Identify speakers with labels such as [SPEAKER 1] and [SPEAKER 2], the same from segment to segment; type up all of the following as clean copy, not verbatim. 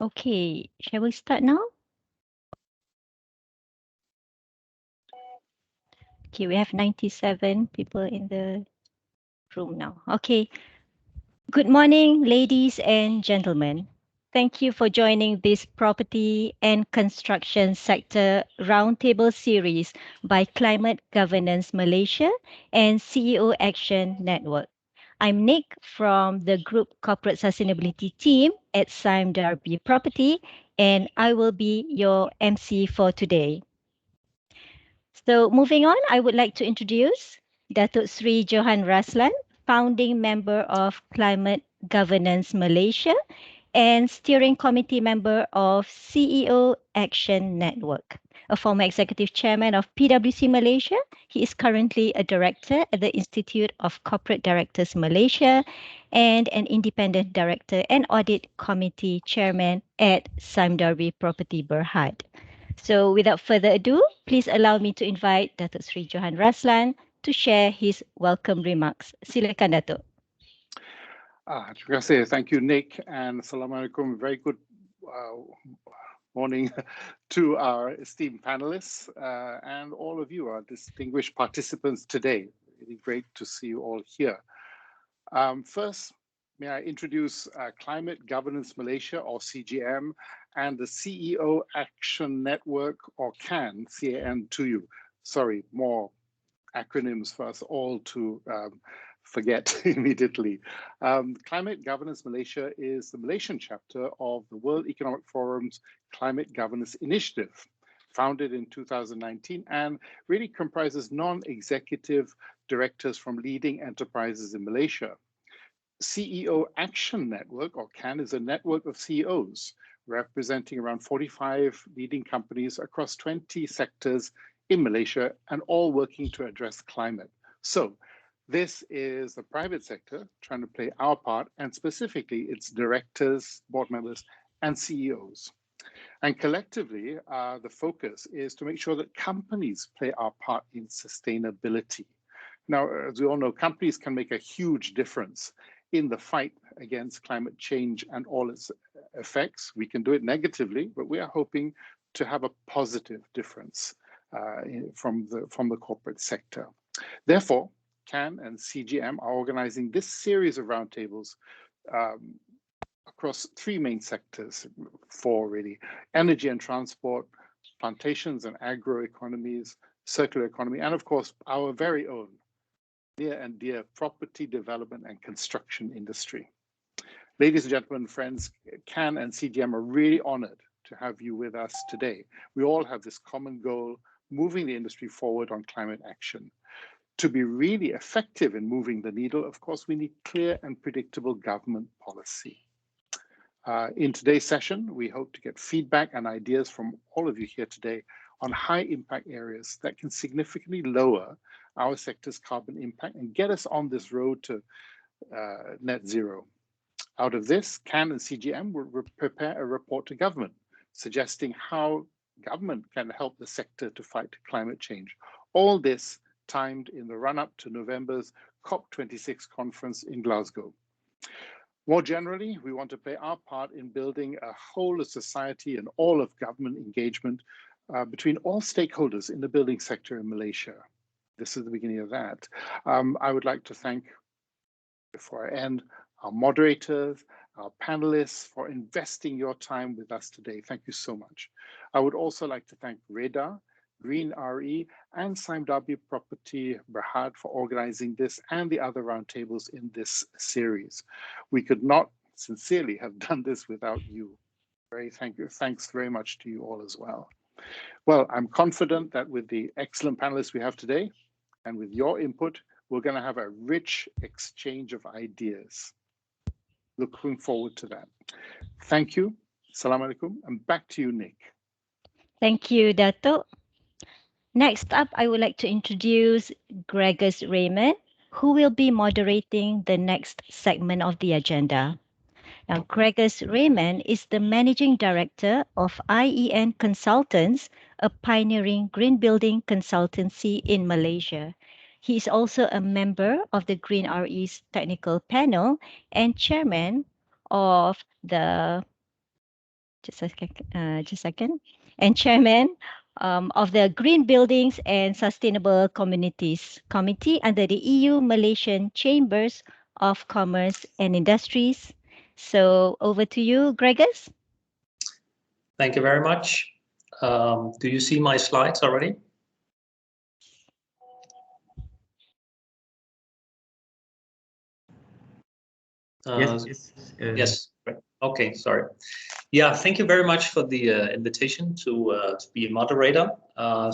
[SPEAKER 1] Okay, shall we start now? Okay, we have 97 people in the room now. Okay, good morning, ladies and gentlemen. Thank you for joining this property and construction sector roundtable series by Climate Governance Malaysia and CEO Action Network. I'm Nick from the Group Corporate Sustainability team at CIDB Property, and I will be your MC for today. So moving on, I would like to introduce Datuk Sri Johan Raslan, founding member of Climate Governance Malaysia and steering committee member of CEO Action Network. A former executive chairman of PwC Malaysia, he is currently a director at the Institute of Corporate Directors Malaysia and an independent director and audit committee chairman at CIDB Property Berhad. So without further ado, please allow me to invite Datuk Sri Johan Raslan to share his welcome remarks. Silakan, Datuk.
[SPEAKER 2] Terima kasih. Thank you, Nick, and Assalamualaikum. Very good morning to our esteemed panelists and all of you, our distinguished participants today. Really great to see you all here. First, may I introduce Climate Governance Malaysia, or CGM, and the CEO Action Network, or CAN, CAN, to you. Sorry, more acronyms for us all to forget immediately. Climate Governance Malaysia is the Malaysian chapter of the World Economic Forum's Climate Governance Initiative, founded in 2019 and really comprises non-executive directors from leading enterprises in Malaysia. CEO Action Network, or CAN, is a network of CEOs representing around 45 leading companies across 20 sectors in Malaysia and all working to address climate. So this is the private sector trying to play our part, and specifically its directors, board members, and CEOs. And collectively, the focus is to make sure that companies play our part in sustainability. Now, as we all know, companies can make a huge difference in the fight against climate change and all its effects. We can do it negatively, but we are hoping to have a positive difference from the corporate sector. Therefore, CAN and CGM are organizing this series of roundtables across three main sectors, four really: energy and transport, plantations and agroeconomies, circular economy, and of course, our very own near and dear property development and construction industry. Ladies and gentlemen, friends, CAN and CGM are really honored to have you with us today. We all have this common goal, moving the industry forward on climate action. To be really effective in moving the needle, of course, we need clear and predictable government policy. In today's session, we hope to get feedback and ideas from all of you here today on high impact areas that can significantly lower our sector's carbon impact and get us on this road to net zero. Out of this, CAN and CGM will prepare a report to government, suggesting how government can help the sector to fight climate change. All this timed in the run-up to November's COP26 conference in Glasgow. More generally, we want to play our part in building a whole of society and all of government engagement between all stakeholders in the building sector in Malaysia. This is the beginning of that. I would like to thank, before I end, our moderators, our panelists for investing your time with us today. Thank you so much. I would also like to thank Reda, GreenRE, and CIDB Property Berhad for organizing this and the other roundtables in this series. We could not sincerely have done this without you. Thanks very much to you all as well. Well, I'm confident that with the excellent panelists we have today and with your input, we're going to have a rich exchange of ideas. Looking forward to that. Thank you. Assalamualaikum. And back to you, Nick.
[SPEAKER 1] Thank you, Datuk. Next up, I would like to introduce Reimann, who will be moderating the next segment of the agenda. Now, Reimann is the Managing Director of IEN Consultants, a pioneering green building consultancy in Malaysia. He is also a member of the GreenRE's technical panel and chairman of the just a second, and Chairman of the Green Buildings and Sustainable Communities Committee under the EU Malaysian Chambers of Commerce and Industries. So over to you, Gregors.
[SPEAKER 3] Thank you very much. Do you see my slides already?
[SPEAKER 4] Yes.
[SPEAKER 3] Yes. Okay. Sorry. Yeah. Thank you very much for the invitation to be a moderator. I'll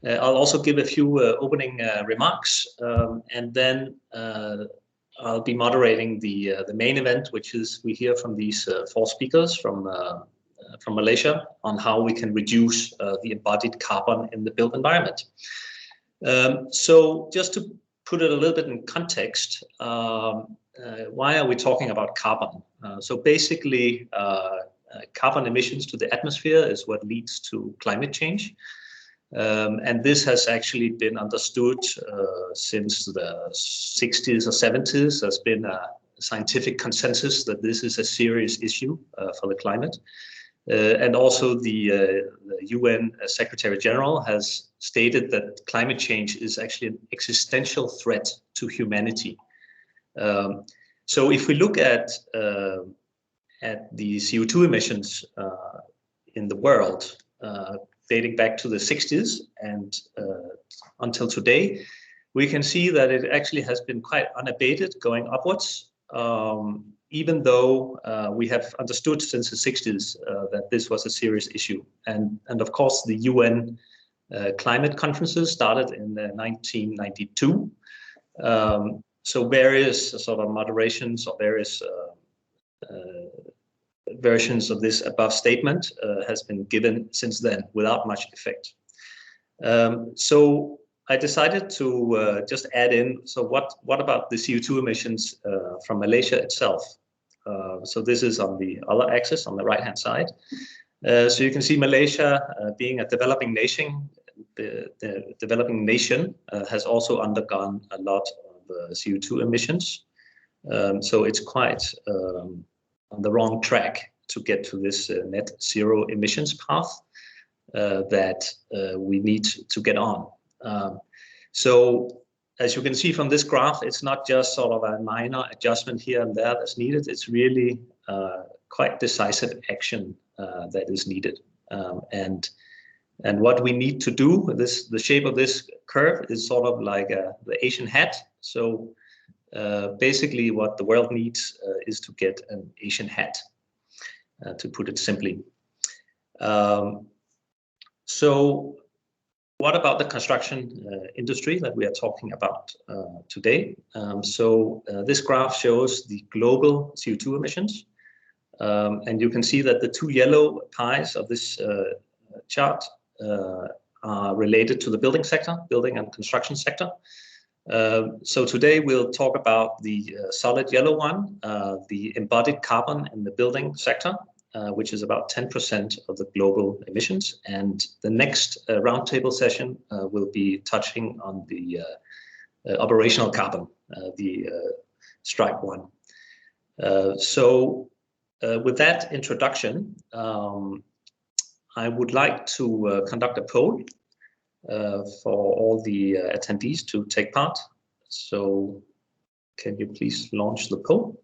[SPEAKER 3] also give a few opening remarks, and then I'll be moderating the main event, which is we hear from these 4 speakers from Malaysia on how we can reduce the embodied carbon in the built environment. So just to put it a little bit in context, why are we talking about carbon? So basically, carbon emissions to the atmosphere is what leads to climate change. And this has actually been understood since the 60s or 70s. There's been a scientific consensus that this is a serious issue for the climate. And also the UN Secretary General has stated that climate change is actually an existential threat to humanity. So if we look at the CO2 emissions in the world, dating back to the 60s and until today, we can see that it actually has been quite unabated, going upwards, even though we have understood since the 60s that this was a serious issue. And of course, the UN climate conferences started in 1992. So various sort of moderations or various versions of this above statement has been given since then without much effect. So I decided to just add in, so what about the CO2 emissions from Malaysia itself? So this is on the other axis on the right-hand side. So you can see Malaysia being a developing nation. The developing nation has also undergone a lot of CO2 emissions. So it's quite on the wrong track to get to this net zero emissions path that we need to get on. So as you can see from this graph, it's not just sort of a minor adjustment here and there that's needed. It's really quite decisive action that is needed. And what we need to do, the shape of this curve is sort of like the Asian hat. So basically what the world needs is to get an Asian hat, to put it simply. So what about the construction industry that we are talking about today? This graph shows the global CO2 emissions. And you can see that the 2 yellow pies of this chart are related to the building sector, building and construction sector. So today we'll talk about the solid yellow one, the embodied carbon in the building sector, which is about 10% of the global emissions. And the next roundtable session will be touching on the operational carbon, the striped one. With that introduction, I would like to conduct a poll for all the attendees to take part. So can you please launch the poll?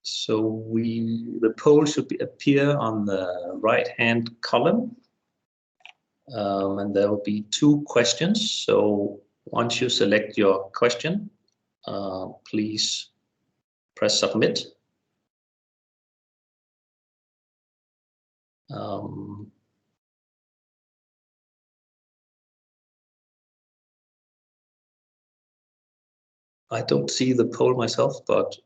[SPEAKER 3] So the poll should appear on the right-hand column. And there will be 2 questions. So once you select your question, please press submit. I don't see the poll myself, but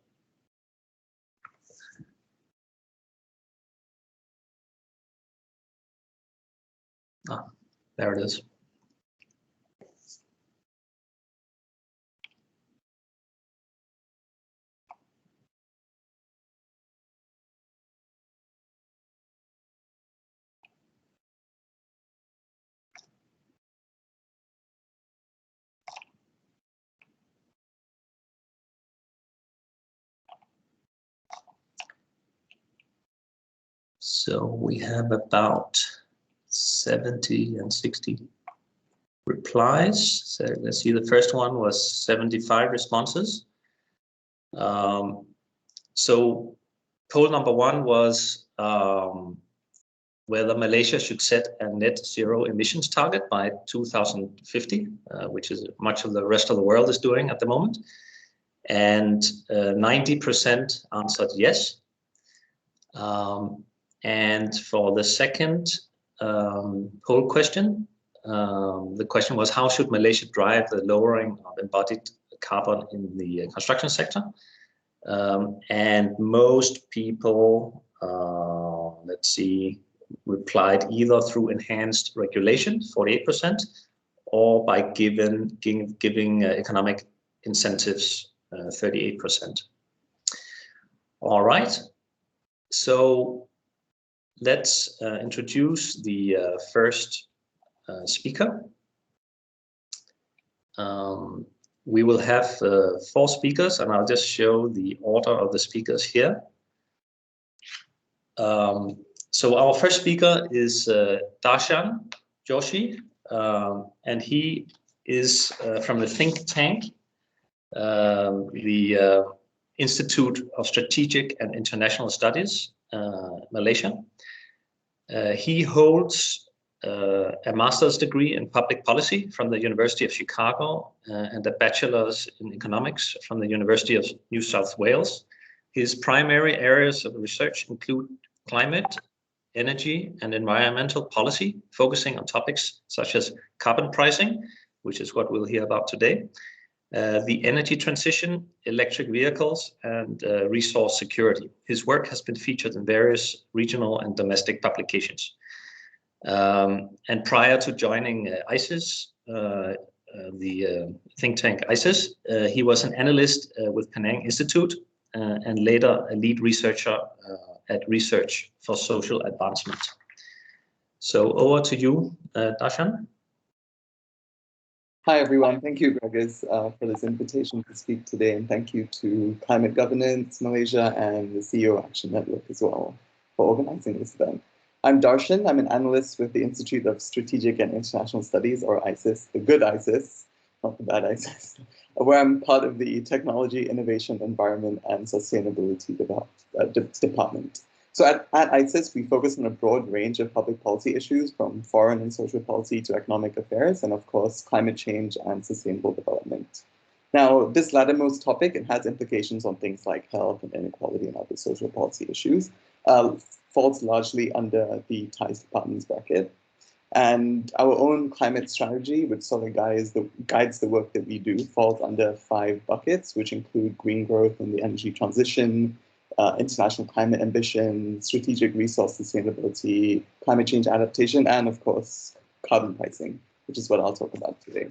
[SPEAKER 3] there it is. So we have about 70 and 60 replies. So let's see, the first one was 75 responses. So poll number one was whether Malaysia should set a net zero emissions target by 2050, which is much of the rest of the world is doing at the moment. And 90% answered yes. And for the second poll question, the question was, how should Malaysia drive the lowering of embodied carbon in the construction sector? And most people, let's see, replied either through enhanced regulation, 48%, or by giving economic incentives, 38%. All right, so let's introduce the first speaker. We will have 4 speakers, and I'll just show the order of the speakers here. So our first speaker is Darshan Joshi, and he is from the think tank, the Institute of Strategic and International Studies, Malaysia. He holds a master's degree in public policy from the University of Chicago and a bachelor's in economics from the University of New South Wales. His primary areas of research include climate, energy, and environmental policy, focusing on topics such as carbon pricing, which is what we'll hear about today, the energy transition, electric vehicles, and resource security. His work has been featured in various regional and domestic publications. And prior to joining ISIS, the think tank ISIS, he was an analyst with Penang Institute and later a lead researcher at Research for Social Advancement. So over to you, Darshan.
[SPEAKER 5] Hi, everyone. Thank you, Gregors, for this invitation to speak today. And thank you to Climate Governance Malaysia and the CEO Action Network as well for organizing this event. I'm Darshan. I'm an analyst with the Institute of Strategic and International Studies, or ISIS, the good ISIS, not the bad ISIS, where I'm part of the Technology, Innovation, Environment, and Sustainability Department. So at ISIS, we focus on a broad range of public policy issues, from foreign and social policy to economic affairs, and of course, climate change and sustainable development. Now, this lattermost topic, it has implications on things like health and inequality and other social policy issues, falls largely under the ties department's bracket. And our own climate strategy, which sort of guides the work that we do, falls under 5 buckets, which include green growth and the energy transition, international climate ambition, strategic resource sustainability, climate change adaptation, and of course, carbon pricing, which is what I'll talk about today.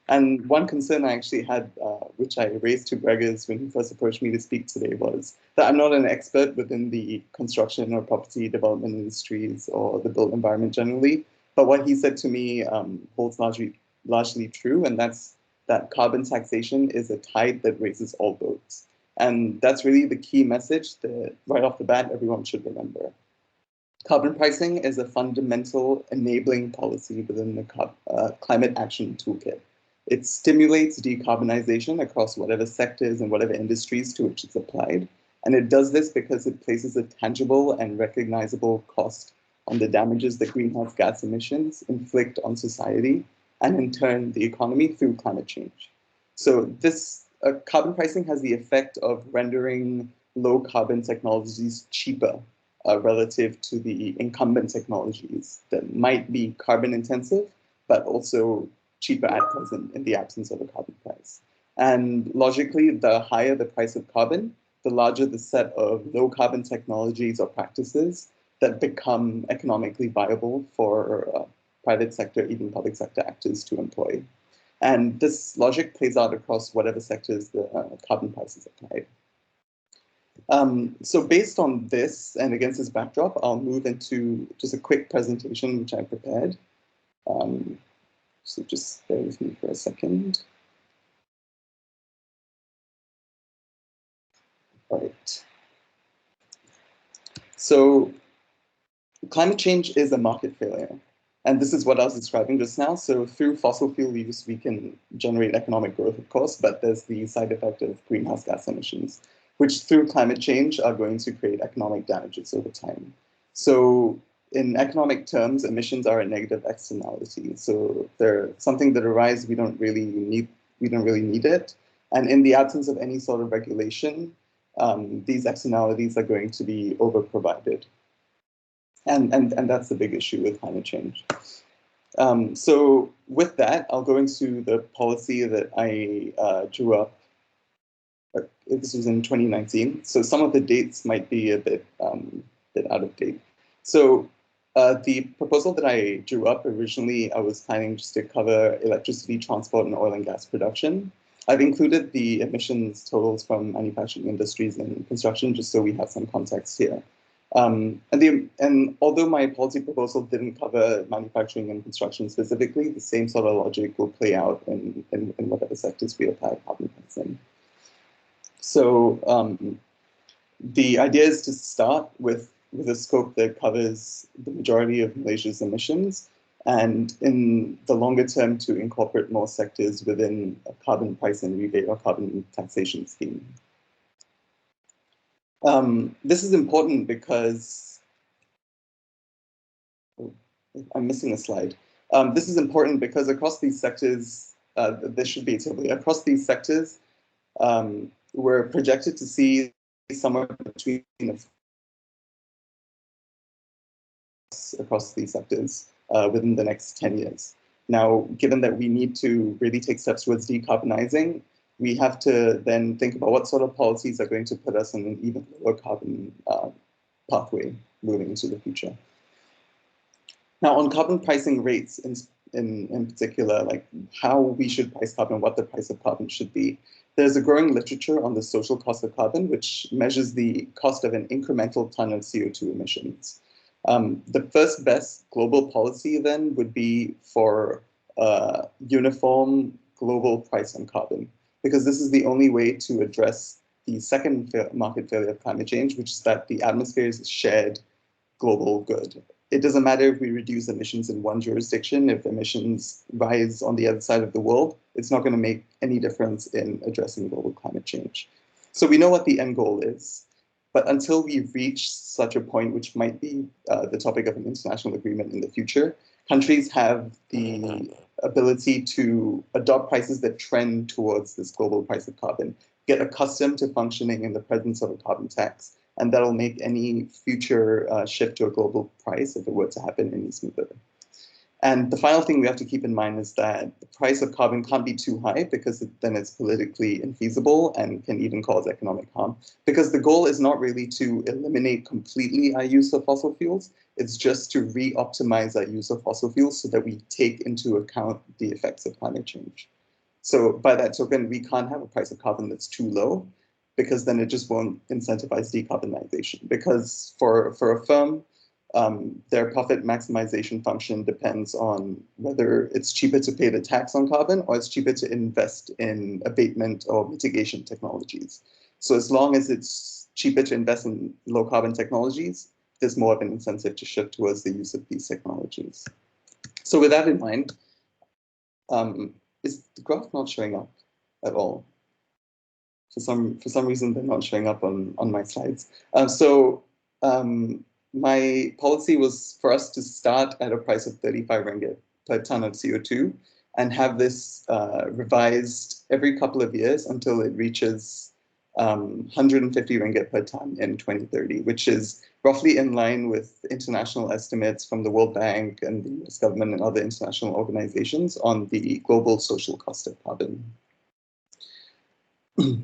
[SPEAKER 5] And one concern I actually had, which I raised to Gregors when he first approached me to speak today, was that I'm not an expert within the construction or property development industries or the built environment generally. But what he said to me holds largely true, and that's that carbon taxation is a tide that raises all boats. And that's really the key message that right off the bat, everyone should remember. Carbon pricing is a fundamental enabling policy within the climate action toolkit. It stimulates decarbonization across whatever sectors and whatever industries to which it's applied. And it does this because it places a tangible and recognizable cost on the damages that greenhouse gas emissions inflict on society and in turn the economy through climate change. So this carbon pricing has the effect of rendering low carbon technologies cheaper relative to the incumbent technologies that might be carbon intensive, but also cheaper at present in the absence of a carbon price. And logically, the higher the price of carbon, the larger the set of low carbon technologies or practices that become economically viable for private sector, even public sector actors to employ. And this logic plays out across whatever sectors the carbon price is applied. So based on this and against this backdrop, I'll move into just a quick presentation which I prepared. So just bear with me for a second. All right. So climate change is a market failure. And this is what I was describing just now. So through fossil fuel use, we can generate economic growth, of course, but there's the side effect of greenhouse gas emissions, which through climate change are going to create economic damages over time. So in economic terms, emissions are a negative externality. So they're something that arises, we don't really need it. And in the absence of any sort of regulation, these externalities are going to be over-provided. And that's the big issue with climate change. So with that, I'll go into the policy that I drew up. This was in 2019. So some of the dates might be a bit out of date. So the proposal that I drew up originally, I was planning just to cover electricity, transport, and oil and gas production. I've included the emissions totals from manufacturing industries and construction, just so we have some context here. And although my policy proposal didn't cover manufacturing and construction specifically, the same sort of logic will play out in whatever sectors we apply carbon pricing. So the idea is to start with a scope that covers the majority of Malaysia's emissions, and in the longer term to incorporate more sectors within a carbon price and rebate or carbon taxation scheme. This is important because, I'm missing a slide. This is important because across these sectors, this should be a table. Across these sectors, we're projected to see somewhere between across these sectors within the next 10 years. Now, given that we need to really take steps towards decarbonizing, we have to then think about what sort of policies are going to put us on an even lower carbon pathway moving into the future. Now, on carbon pricing rates in particular, like how we should price carbon, what the price of carbon should be, there's a growing literature on the social cost of carbon, which measures the cost of an incremental ton of CO2 emissions. The first best global policy then would be for a uniform global price on carbon, because this is the only way to address the second market failure of climate change, which is that the atmosphere is a shared global good. It doesn't matter if we reduce emissions in one jurisdiction, if emissions rise on the other side of the world, it's not going to make any difference in addressing global climate change. So we know what the end goal is, but until we reach such a point, which might be the topic of an international agreement in the future, countries have the ability to adopt prices that trend towards this global price of carbon, get accustomed to functioning in the presence of a carbon tax, and that'll make any future shift to a global price, if it were to happen, any smoother. And the final thing we have to keep in mind is that the price of carbon can't be too high, because then it's politically infeasible and can even cause economic harm. Because the goal is not really to eliminate completely our use of fossil fuels, it's just to re-optimize our use of fossil fuels so that we take into account the effects of climate change. So by that token, we can't have a price of carbon that's too low, because then it just won't incentivize decarbonization. Because for a firm, their profit maximization function depends on whether it's cheaper to pay the tax on carbon or it's cheaper to invest in abatement or mitigation technologies. So as long as it's cheaper to invest in low carbon technologies, there's more of an incentive to shift towards the use of these technologies. So with that in mind, is the graph not showing up at all? For some reason, they're not showing up on my slides. My policy was for us to start at a price of 35 ringgit per ton of CO2 and have this revised every couple of years until it reaches 150 ringgit per ton in 2030, which is roughly in line with international estimates from the World Bank and the US government and other international organizations on the global social cost of carbon.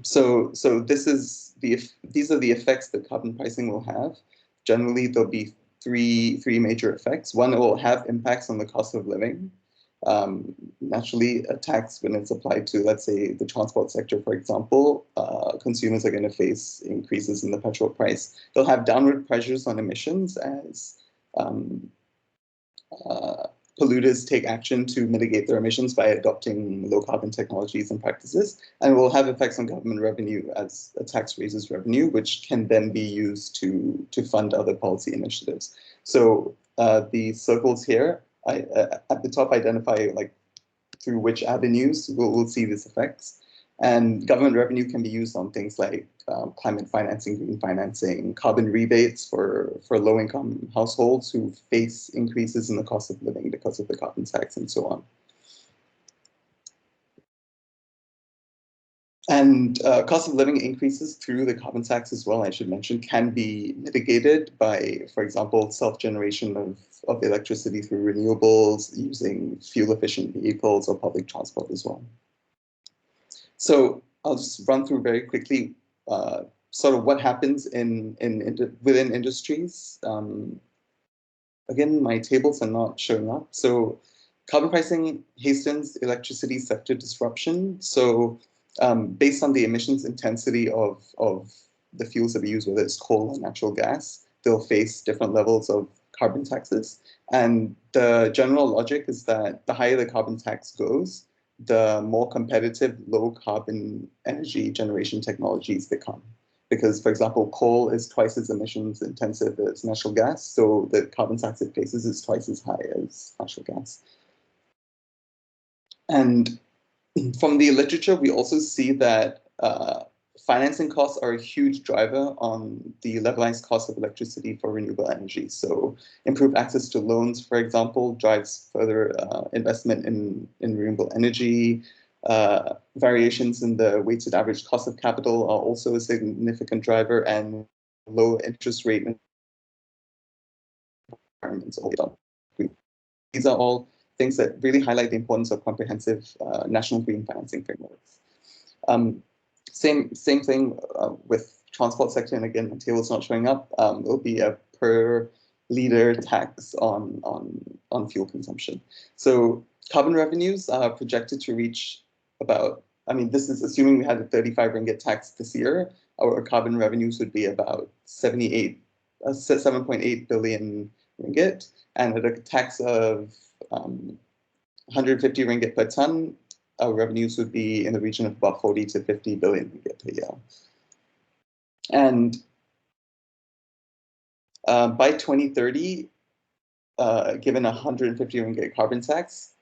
[SPEAKER 5] So these are the effects that carbon pricing will have. Generally, there'll be three major effects. One, it will have impacts on the cost of living. Naturally, a tax, when it's applied to, let's say, the transport sector, for example, consumers are going to face increases in the petrol price. They'll have downward pressures on emissions as polluters take action to mitigate their emissions by adopting low carbon technologies and practices, and will have effects on government revenue as a tax raises revenue, which can then be used to fund other policy initiatives. So the circles here at the top identify like through which avenues we'll see these effects. And government revenue can be used on things like climate financing, green financing, carbon rebates for low-income households who face increases in the cost of living because of the carbon tax and so on. And cost of living increases through the carbon tax as well, I should mention, can be mitigated by, for example, self-generation of electricity through renewables, using fuel-efficient vehicles or public transport as well. So I'll just run through very quickly sort of what happens within industries. Again, my tables are not showing up. So carbon pricing hastens electricity sector disruption. So based on the emissions intensity of the fuels that we use, whether it's coal or natural gas, they'll face different levels of carbon taxes. And the general logic is that the higher the carbon tax goes, the more competitive low carbon energy generation technologies become. Because, for example, coal is twice as emissions intensive as natural gas, so the carbon tax it faces is twice as high as natural gas. And from the literature, we also see that financing costs are a huge driver on the levelized cost of electricity for renewable energy. So improved access to loans, for example, drives further investment in renewable energy. Variations in the weighted average cost of capital are also a significant driver, and low interest rate environments. These are all things that really highlight the importance of comprehensive national green financing frameworks. Same thing with transport sector, and again, the table's not showing up. It'll be a per liter tax on fuel consumption. So carbon revenues are projected to reach about, I mean, this is assuming we had a 35 ringgit tax this year. Our carbon revenues would be about 7.8 billion ringgit, and at a tax of 150 ringgit per ton, our revenues would be in the region of about 40 to 50 billion ringgit per year. And by 2030, given a 150 ringgit carbon tax,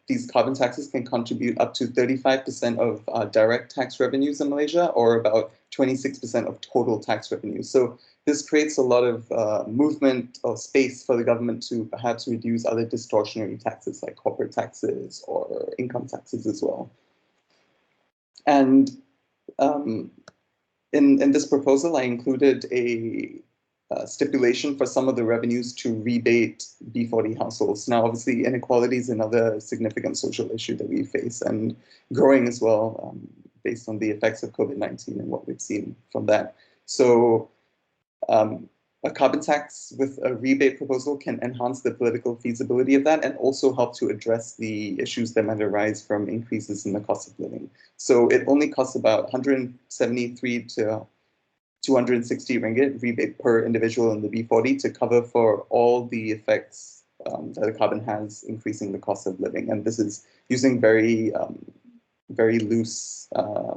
[SPEAKER 5] these carbon taxes can contribute up to 35% of direct tax revenues in Malaysia, or about 26% of total tax revenues. So this creates a lot of movement or space for the government to perhaps reduce other distortionary taxes like corporate taxes or income taxes as well. And in this proposal, I included a stipulation for some of the revenues to rebate B40 households. Now, obviously, inequality is another significant social issue that we face, and growing as well, based on the effects of COVID-19 and what we've seen from that. So a carbon tax with a rebate proposal can enhance the political feasibility of that, and also help to address the issues that might arise from increases in the cost of living. So it only costs about 173 to 260 ringgit rebate per individual in the B40 to cover for all the effects that the carbon has increasing the cost of living. And this is using very loose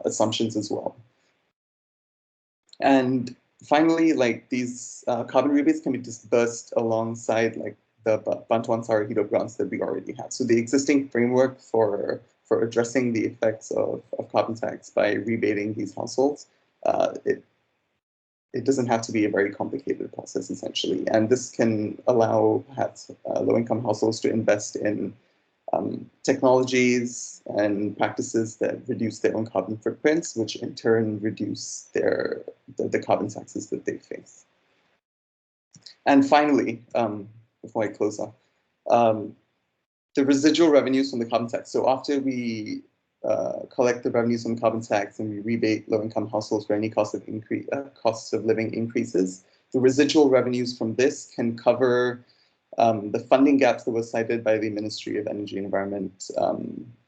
[SPEAKER 5] assumptions as well. And finally, like these carbon rebates can be disbursed alongside like the Bantuan Sara Hidup grants that we already have. So the existing framework for addressing the effects of carbon tax by rebating these households, it doesn't have to be a very complicated process, essentially. And this can allow perhaps low-income households to invest in technologies and practices that reduce their own carbon footprints, which in turn reduce the carbon taxes that they face. And finally, before I close off, the residual revenues from the carbon tax. So after we collect the revenues from carbon tax and we rebate low-income households for any costs of living increases, the residual revenues from this can cover the funding gaps that were cited by the Ministry of Energy and Environment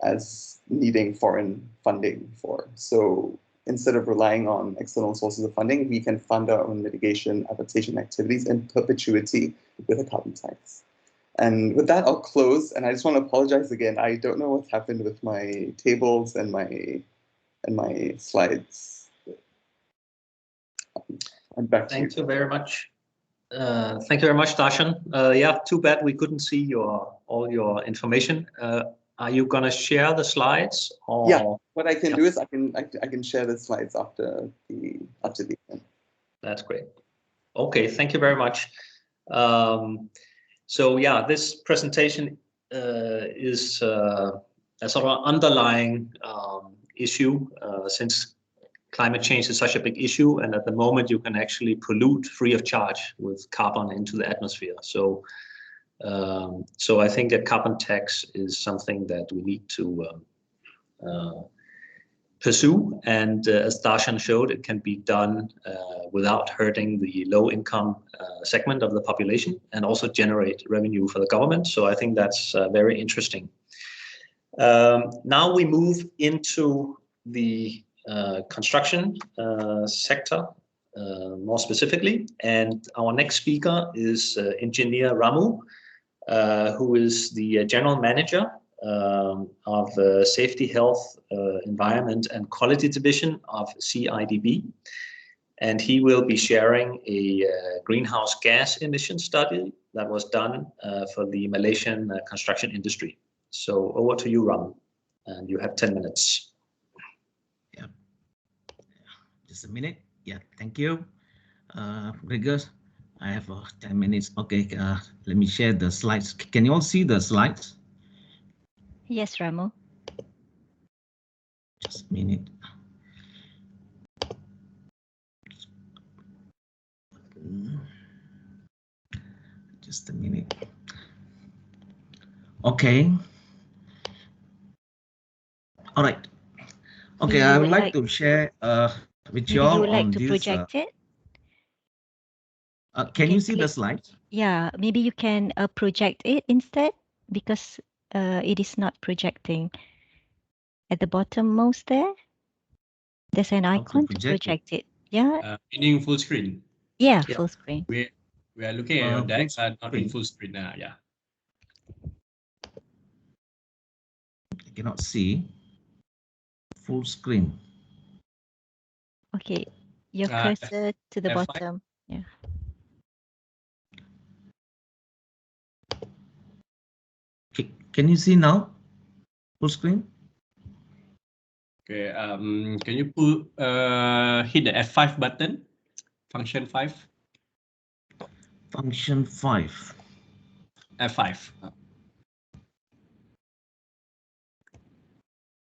[SPEAKER 5] as needing foreign funding for. So instead of relying on external sources of funding, we can fund our own mitigation adaptation activities in perpetuity with a carbon tax. And with that, I'll close. And I just want to apologize again. I don't know what's happened with my tables and my slides. I'm back to you.
[SPEAKER 3] Thank you very much. Thank you very much, Darshan. Yeah, too bad we couldn't see all your information. Are you gonna share the slides? Or...
[SPEAKER 5] Yeah, what I can do is I can share the slides after the end.
[SPEAKER 3] That's great. Okay, thank you very much. So yeah, this presentation is a sort of underlying issue since climate change is such a big issue, and at the moment you can actually pollute free of charge with carbon into the atmosphere. So, so I think a carbon tax is something that we need to pursue, and as Darshan showed, it can be done without hurting the low-income segment of the population, and also generate revenue for the government. So I think that's very interesting. Now we move into the construction sector more specifically, and our next speaker is Engineer Ramu, who is the General Manager of Safety, Health, Environment and Quality Division of CIDB, and he will be sharing a greenhouse gas emission study that was done for the Malaysian construction industry. So over to you, Ramu, and you have 10 minutes.
[SPEAKER 4] Yeah, just a minute. Yeah, thank you. Gregor, I have 10 minutes. Okay, let me share the slides. Can you all see the slides?
[SPEAKER 1] Yes, Ramu.
[SPEAKER 4] Just a minute. Just a minute. Okay. All right. Okay, I would like to share with you all on this.
[SPEAKER 1] Project it?
[SPEAKER 4] Can you see the slides?
[SPEAKER 1] Yeah, maybe you can project it instead, because it is not projecting. At the bottom most there, there's an icon to project it. Yeah.
[SPEAKER 6] Meaning full screen.
[SPEAKER 1] Yeah, full screen.
[SPEAKER 6] We are looking at your deck, not in full screen now. Yeah.
[SPEAKER 4] I cannot see full screen.
[SPEAKER 1] Okay, your cursor to the bottom. Yeah.
[SPEAKER 4] Okay, can you see now? Full screen?
[SPEAKER 6] Okay, can you hit the F5 button? Function 5.
[SPEAKER 4] Function 5.
[SPEAKER 6] F5.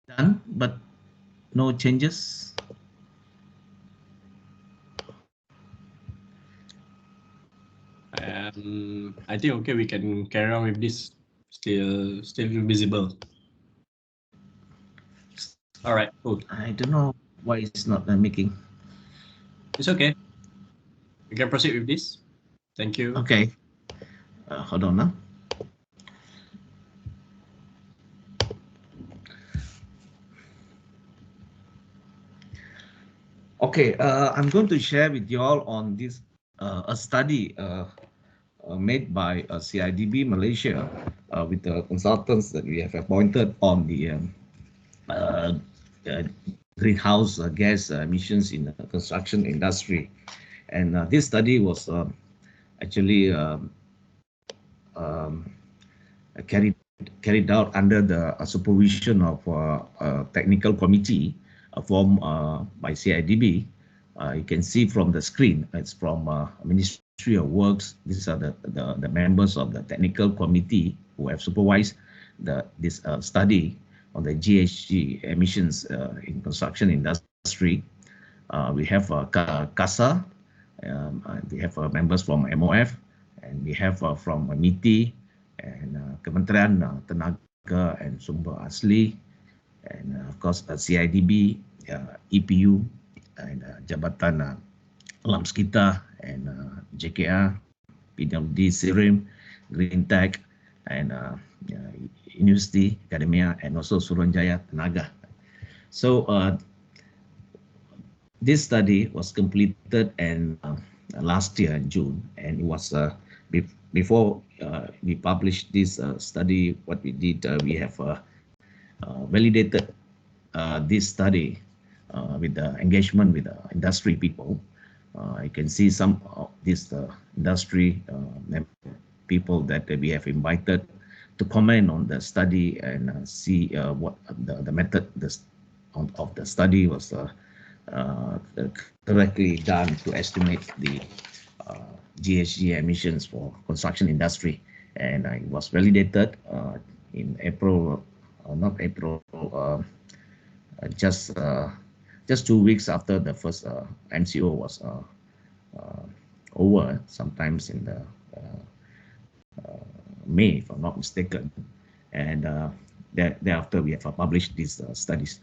[SPEAKER 4] Done, but no changes.
[SPEAKER 6] I think okay, we can carry on with this. Still visible. All right, cool.
[SPEAKER 4] I don't know why it's not making.
[SPEAKER 6] It's okay. We can proceed with this. Thank you.
[SPEAKER 4] Okay. Hold on now. Okay, I'm going to share with you all on this a study made by CIDB Malaysia with the consultants that we have appointed on the greenhouse gas emissions in the construction industry. And this study was actually carried out under the supervision of a technical committee formed by CIDB. You can see from the screen, it's from Ministry of Works. These are the members of the technical committee who have supervised this study on the GHG emissions in construction industry. We have CASA, we have members from MOF, and we have from MITI, and Kementerian Tenaga and Sumber Asli, and of course CIDB, EPU, and Jabatan Alam Sekitar, and JKR, PWD, SIRIM, Green Tech, and University, Academia, and also Suruhanjaya Tenaga. So this study was completed last year in June, and it was before we published this study, what we did, we have validated this study with the engagement with the industry people. You can see some of these industry people that we have invited to comment on the study and see what the method of the study was correctly done to estimate the GHG emissions for construction industry, and it was validated in April, not April, just 2 weeks after the first MCO was over, sometimes in the May, if I'm not mistaken, and thereafter we have published these studies.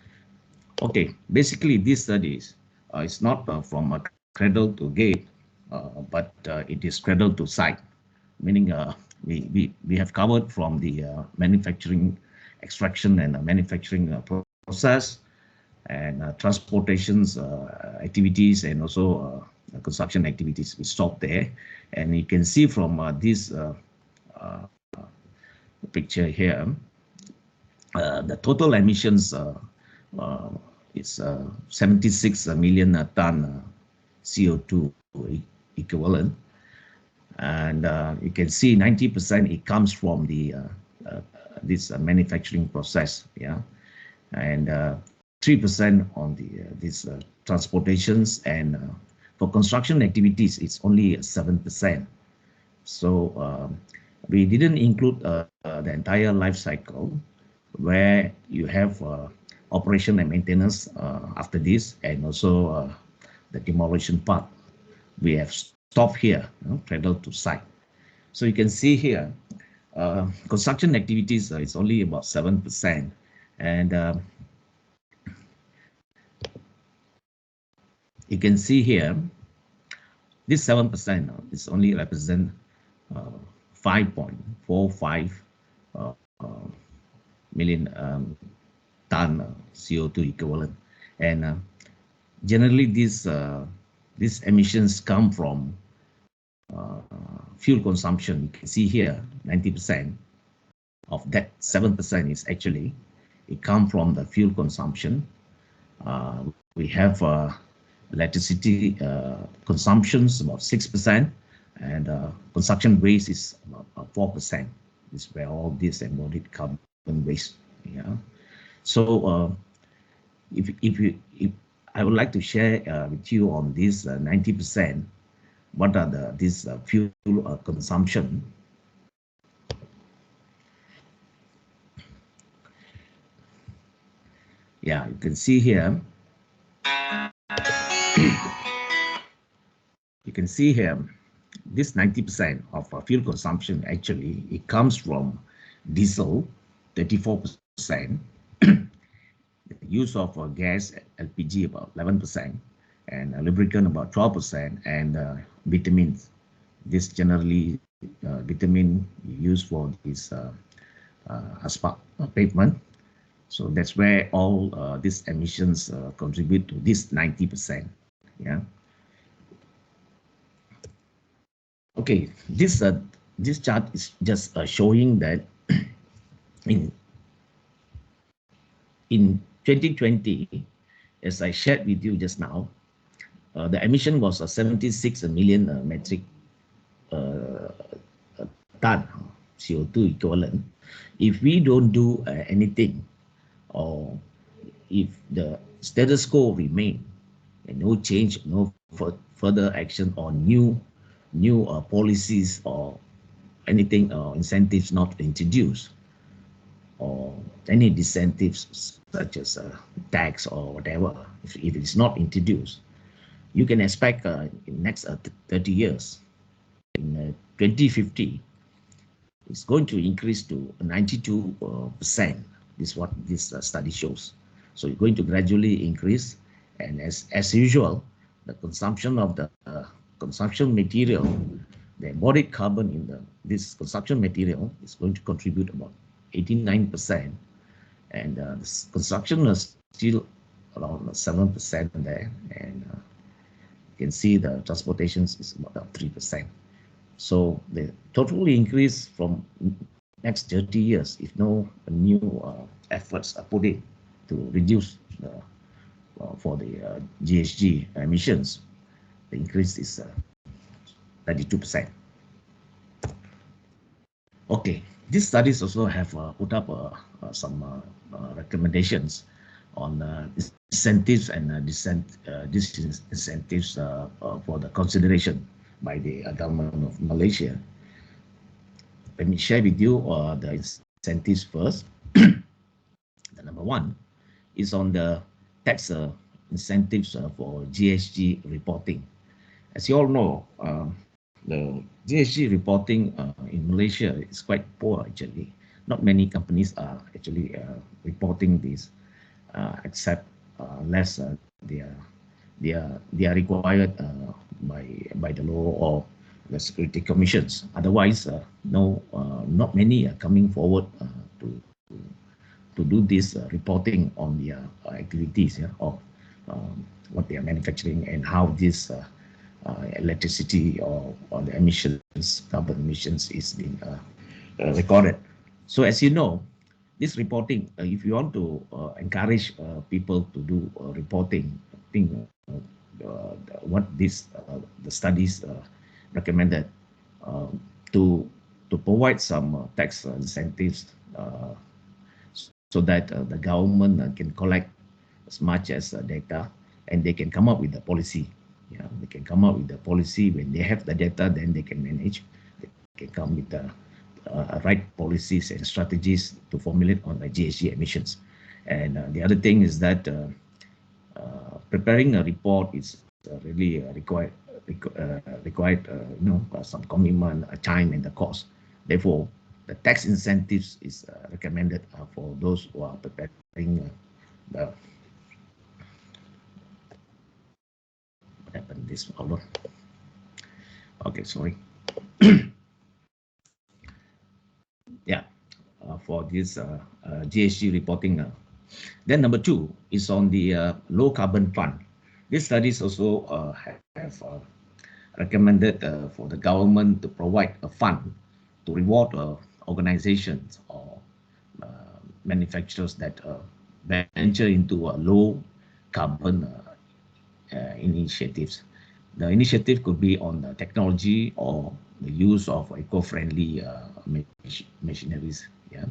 [SPEAKER 4] Okay, basically these studies it's not from a cradle to gate, but it is cradle to site, meaning we have covered from the manufacturing, extraction and manufacturing process, and transportations activities, and also construction activities. We stop there, and you can see from this picture here, the total emissions is 76 million ton CO2 equivalent, and you can see 90% it comes from the this manufacturing process, yeah, and 3% on the this transportations, and for construction activities it's only 7%. So we didn't include the entire life cycle, where you have operation and maintenance after this, and also the demolition part. We have stopped here, cradle to site. So you can see here, construction activities is only about 7%, and you can see here, this 7% is only represent 5.45 million ton CO2 equivalent, and generally these emissions come from fuel consumption. You can see here 90% of that 7% is actually it come from the fuel consumption. We have electricity consumptions about 6%, and construction waste is about 4%. This is where all this embodied carbon waste. Yeah. So if I would like to share with you on this 90%, what are this fuel consumption. Yeah, you can see here. You can see here, this 90% of fuel consumption, actually, it comes from diesel, 34%, the use of gas, LPG, about 11%, and lubricant, about 12%, and vitamins. This generally, vitamin used for this asphalt pavement. So that's where all these emissions contribute to this 90%. Yeah. Okay, this chart is just showing that in 2020, as I shared with you just now, the emission was 76 million metric ton CO2 equivalent. If we don't do anything, or if the status quo remain, and no change, no further action, or new policies or anything, incentives not introduced, or any disincentives such as tax or whatever, if it is not introduced, you can expect in next 30 years, in 2050, it's going to increase to 92%. This is what this study shows. So it's going to gradually increase, and as usual, the consumption of the consumption material, the embodied carbon in this consumption material is going to contribute about 89%, and this construction is still around 7% there, and you can see the transportation is about 3%. So the total increase from next 30 years if no new efforts are put in to reduce for the GHG emissions. The increase is 32%. Okay, these studies also have put up some recommendations on incentives and disincentives for the consideration by the government of Malaysia. Let me share with you the incentives first. The number one is on the tax incentives for GHG reporting. As you all know, the GHG reporting in Malaysia is quite poor actually. Not many companies are actually reporting this, except less they are required by the law or the security commissions. Otherwise, not many are coming forward to do this reporting on their activities, of what they are manufacturing and how this electricity or the emissions, carbon emissions is being recorded. So as you know, this reporting, if you want to encourage people to do reporting, I think what this the studies recommended to provide some tax incentives so that the government can collect as much as data and they can come up with a policy. Yeah, they can come up with a policy. When they have the data, then they can manage. They can come with the right policies and strategies to formulate on the GHG emissions. And the other thing is that preparing a report is really required some commitment, time, and the cost. Therefore, the tax incentives is recommended for those who are preparing the. What happened this problem? Okay, sorry. Yeah, for this GHG reporting. Then number two is on the low carbon fund. These studies also have recommended for the government to provide a fund to reward organizations or manufacturers that venture into low carbon initiatives. The initiative could be on the technology or the use of eco-friendly machineries. Yeah,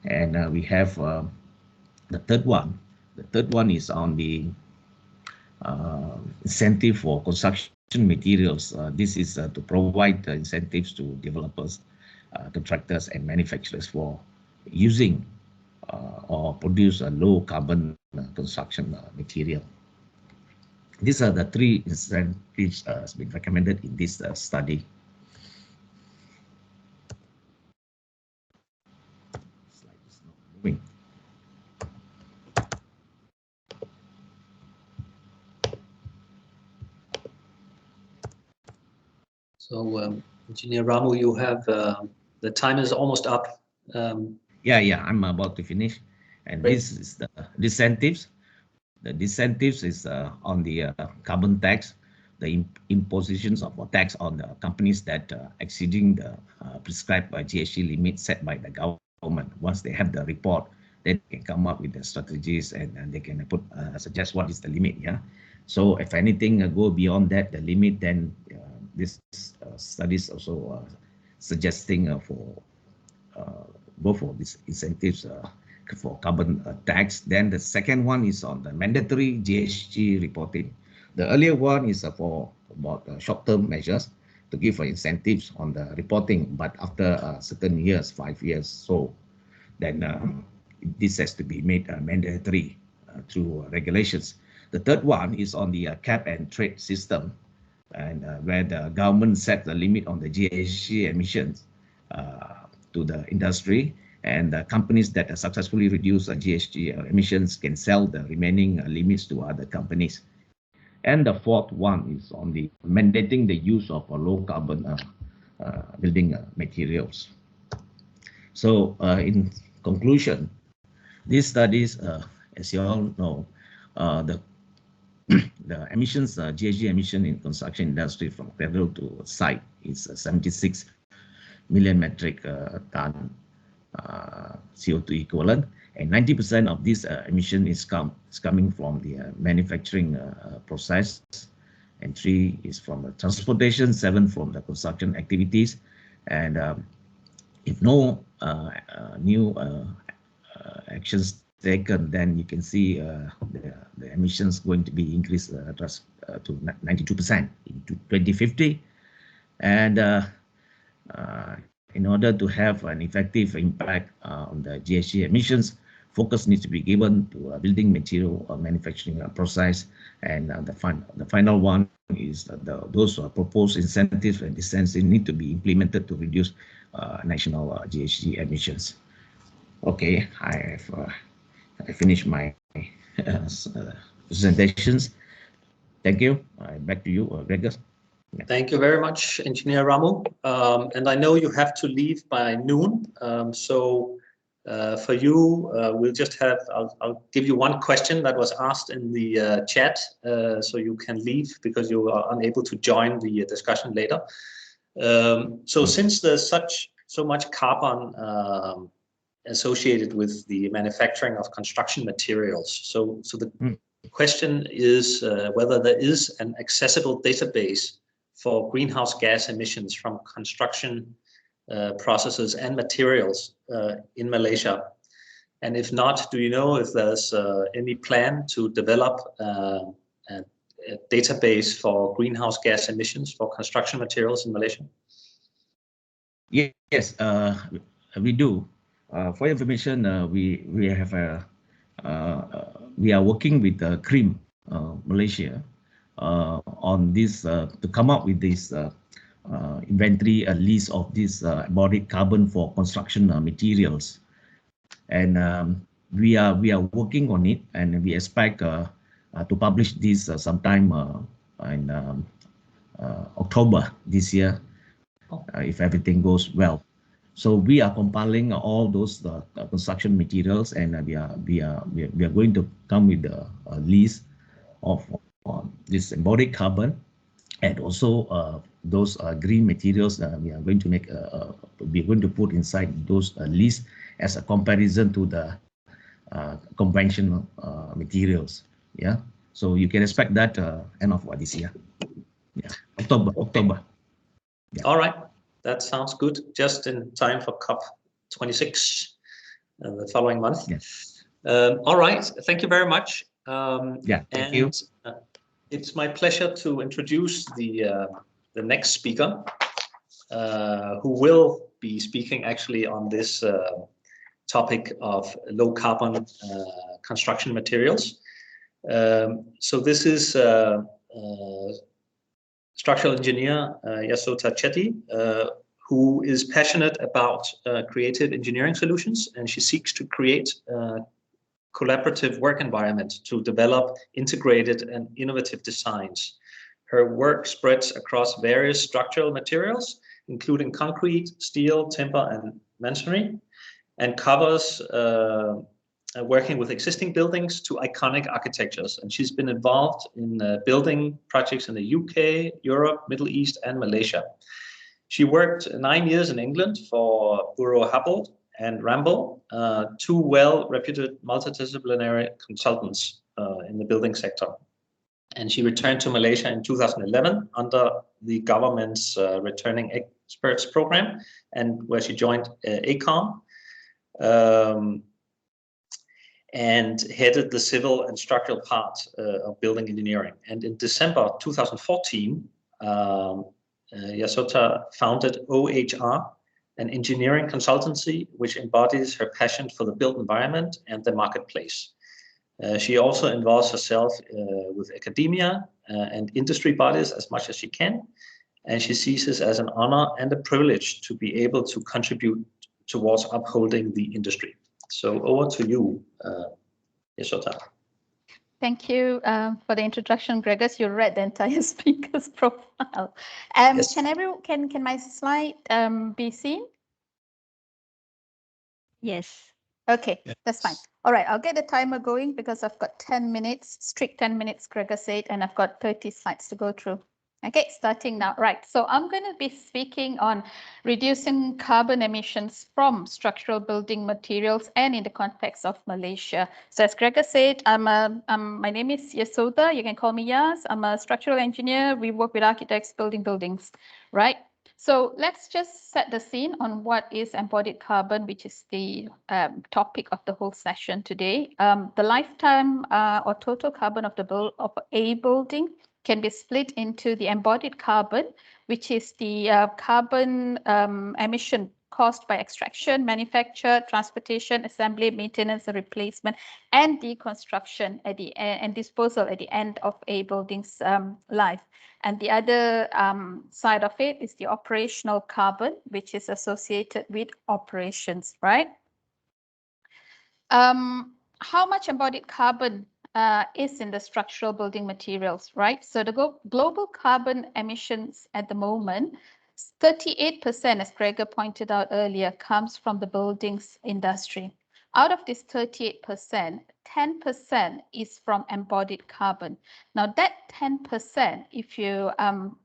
[SPEAKER 4] and we have the third one. The third one is on the incentive for construction materials. This is to provide incentives to developers, contractors, and manufacturers for using or produce a low carbon construction material. These are the three incentives has been recommended in this study. Slide is not moving.
[SPEAKER 3] So, Engineer Ramu, you have the time is almost up.
[SPEAKER 4] Yeah, I'm about to finish. And great. This is the incentives. The incentives is on the carbon tax, the impositions of a tax on the companies that exceeding the prescribed GHG limit set by the government. Once they have the report, then they can come up with the strategies and they can put suggest what is the limit. Yeah. So if anything go beyond that, the limit, then this studies also suggesting for go for these incentives for carbon tax. Then the second one is on the mandatory GHG reporting. The earlier one is for about short-term measures to give incentives on the reporting, but after certain years, 5 years, so then this has to be made mandatory through regulations. The third one is on the cap and trade system, and where the government set the limit on the GHG emissions to the industry, and the companies that successfully reduce GHG emissions can sell the remaining limits to other companies. And the fourth one is on the mandating the use of low carbon building materials. So in conclusion, these studies, as you all know, the the emissions, GHG emission in construction industry from cradle to site is 76 million metric ton CO2 equivalent, and 90% of this emission is coming from the manufacturing process, and 3 is from the transportation, 7 from the construction activities, and if no new actions taken, then you can see the emissions going to be increased to 92% in 2050, and in order to have an effective impact on the GHG emissions, focus needs to be given to building material manufacturing process, and the final one is those proposed incentives and incentives need to be implemented to reduce national GHG emissions. Okay, I finished my presentations. Thank you. Back to you, Gregor.
[SPEAKER 3] Yeah. Thank you very much, Engineer Ramu. And I know you have to leave by noon. So for you, we'll just have, I'll give you one question that was asked in the chat, so you can leave because you are unable to join the discussion later. So since there's so much carbon associated with the manufacturing of construction materials, so the question is whether there is an accessible database for greenhouse gas emissions from construction processes and materials in Malaysia. And if not, do you know if there's any plan to develop a database for greenhouse gas emissions for construction materials in Malaysia?
[SPEAKER 4] Yes, we do. For your information, we have we are working with CREAM Malaysia on this to come up with this inventory, a list of this embodied carbon for construction materials, and we are working on it, and we expect to publish this sometime in October this year, if everything goes well. So we are compiling all those construction materials, and we are going to come with a list of this embodied carbon, and also those green materials that we are going to make. We are going to put inside those lists as a comparison to the conventional materials. Yeah, so you can expect that end of this year. Yeah, October. Yeah.
[SPEAKER 3] All right. That sounds good. Just in time for COP26 the following month.
[SPEAKER 4] Yes.
[SPEAKER 3] All right. Thank you very much.
[SPEAKER 4] Thank you.
[SPEAKER 3] It's my pleasure to introduce the next speaker, who will be speaking actually on this topic of low carbon construction materials. So this is structural engineer Yasotha Chetty, who is passionate about creative engineering solutions, and she seeks to create a collaborative work environment to develop integrated and innovative designs. Her work spreads across various structural materials, including concrete, steel, timber, and masonry, and covers working with existing buildings to iconic architectures. And she's been involved in building projects in the UK, Europe, Middle East, and Malaysia. She worked 9 years in England for Berhad and Raundtable, 2 well-reputed multidisciplinary consultants in the building sector. And she returned to Malaysia in 2011 under the government's Returning Experts program, and where she joined ACOM. And headed the civil and structural part of building engineering. And in December 2014, Yasotha founded OHR, an engineering consultancy which embodies her passion for the built environment and the marketplace. She also involves herself with academia and industry bodies as much as she can, and she sees this as an honor and a privilege to be able to contribute towards upholding the industry. So over to you, Yasotha.
[SPEAKER 7] Thank you for the introduction, Gregor. You read the entire speaker's profile. Yes. Can my slide be seen?
[SPEAKER 1] Yes.
[SPEAKER 7] Okay,
[SPEAKER 6] yes.
[SPEAKER 7] that's fine. All right, I'll get the timer going because I've got 10 minutes, strict 10 minutes, Gregor said, and I've got 30 slides to go through. Okay, starting now. Right, so I'm going to be speaking on reducing carbon emissions from structural building materials and in the context of Malaysia. So as Gregor said, my name is Yasotha. You can call me Yas. I'm a structural engineer. We work with architects building buildings, right? So let's just set the scene on what is embodied carbon, which is the topic of the whole session today. The lifetime or total carbon of a building can be split into the embodied carbon, which is the carbon emission caused by extraction, manufacture, transportation, assembly, maintenance, and replacement, and deconstruction at the and disposal at the end of a building's life. And the other side of it is the operational carbon, which is associated with operations, right? How much embodied carbon is in the structural building materials, right? So the global carbon emissions at the moment, 38%, as Gregor pointed out earlier, comes from the buildings industry. Out of this 38%, 10% is from embodied carbon. Now that 10%, if you,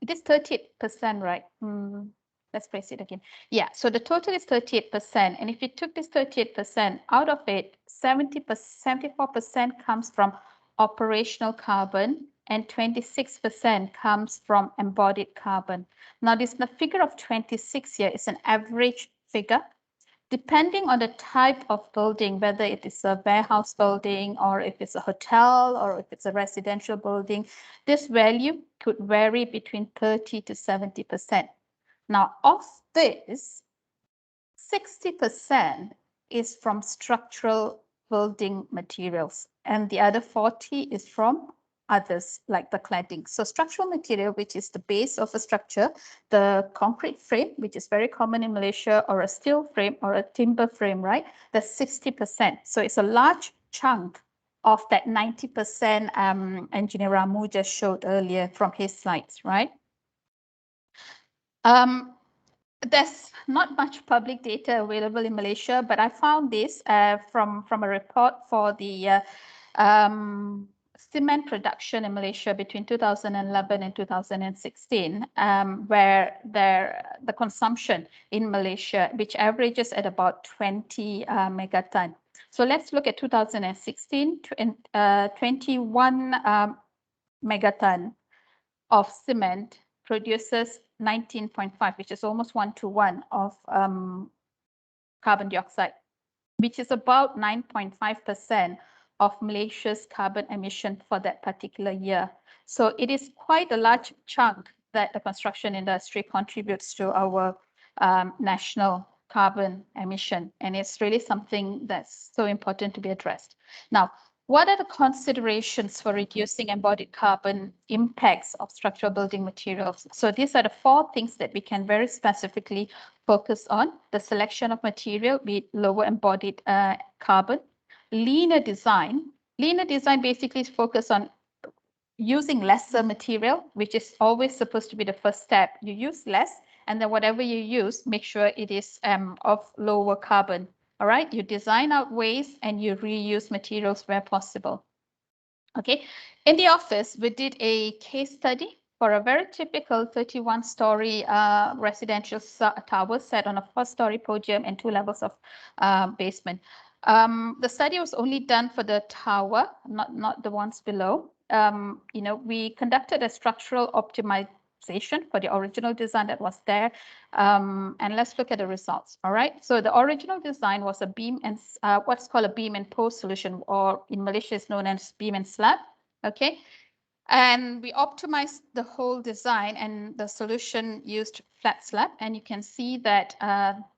[SPEAKER 7] it is 38%, right? Let's place it again. Yeah, so the total is 38%. And if you took this 38%, out of it, 74% comes from operational carbon and 26% comes from embodied carbon. Now this the figure of 26 here is an average figure. Depending on the type of building, whether it is a warehouse building or if it's a hotel or if it's a residential building, this value could vary between 30 to 70%. Now, of this, 60% is from structural building materials, and the other 40 is from others, like the cladding. So structural material, which is the base of a structure, the concrete frame, which is very common in Malaysia, or a steel frame or a timber frame, right? That's 60%. So it's a large chunk of that 90% Engineer Ramu just showed earlier from his slides, right? There's not much public data available in Malaysia, but I found this from a report for the cement production in Malaysia between 2011 and 2016, where the consumption in Malaysia, which averages at about 20 megaton. So let's look at 2016, 21 megaton of cement produces 19.5, which is almost 1-to-1 of carbon dioxide, which is about 9.5% of Malaysia's carbon emission for that particular year. So it is quite a large chunk that the construction industry contributes to our national carbon emission. And it's really something that's so important to be addressed. Now, what are the considerations for reducing embodied carbon impacts of structural building materials? So these are the 4 things that we can very specifically focus on: the selection of material with lower embodied carbon, leaner design. Leaner design basically is focused on using lesser material, which is always supposed to be the first step. You use less, and then whatever you use, make sure it is of lower carbon. All right, you design out ways and you reuse materials where possible. Okay, in the office, we did a case study for a very typical 31-story residential tower set on a 4-story podium and 2 levels of basement. The study was only done for the tower, not the ones below. You know, we conducted a structural optimization for the original design that was there, and let's look at the results. All right, so the original design was a beam and what's called a beam and post solution, or in Malaysia is known as beam and slab. Okay, and we optimized the whole design, and the solution used flat slab, and you can see that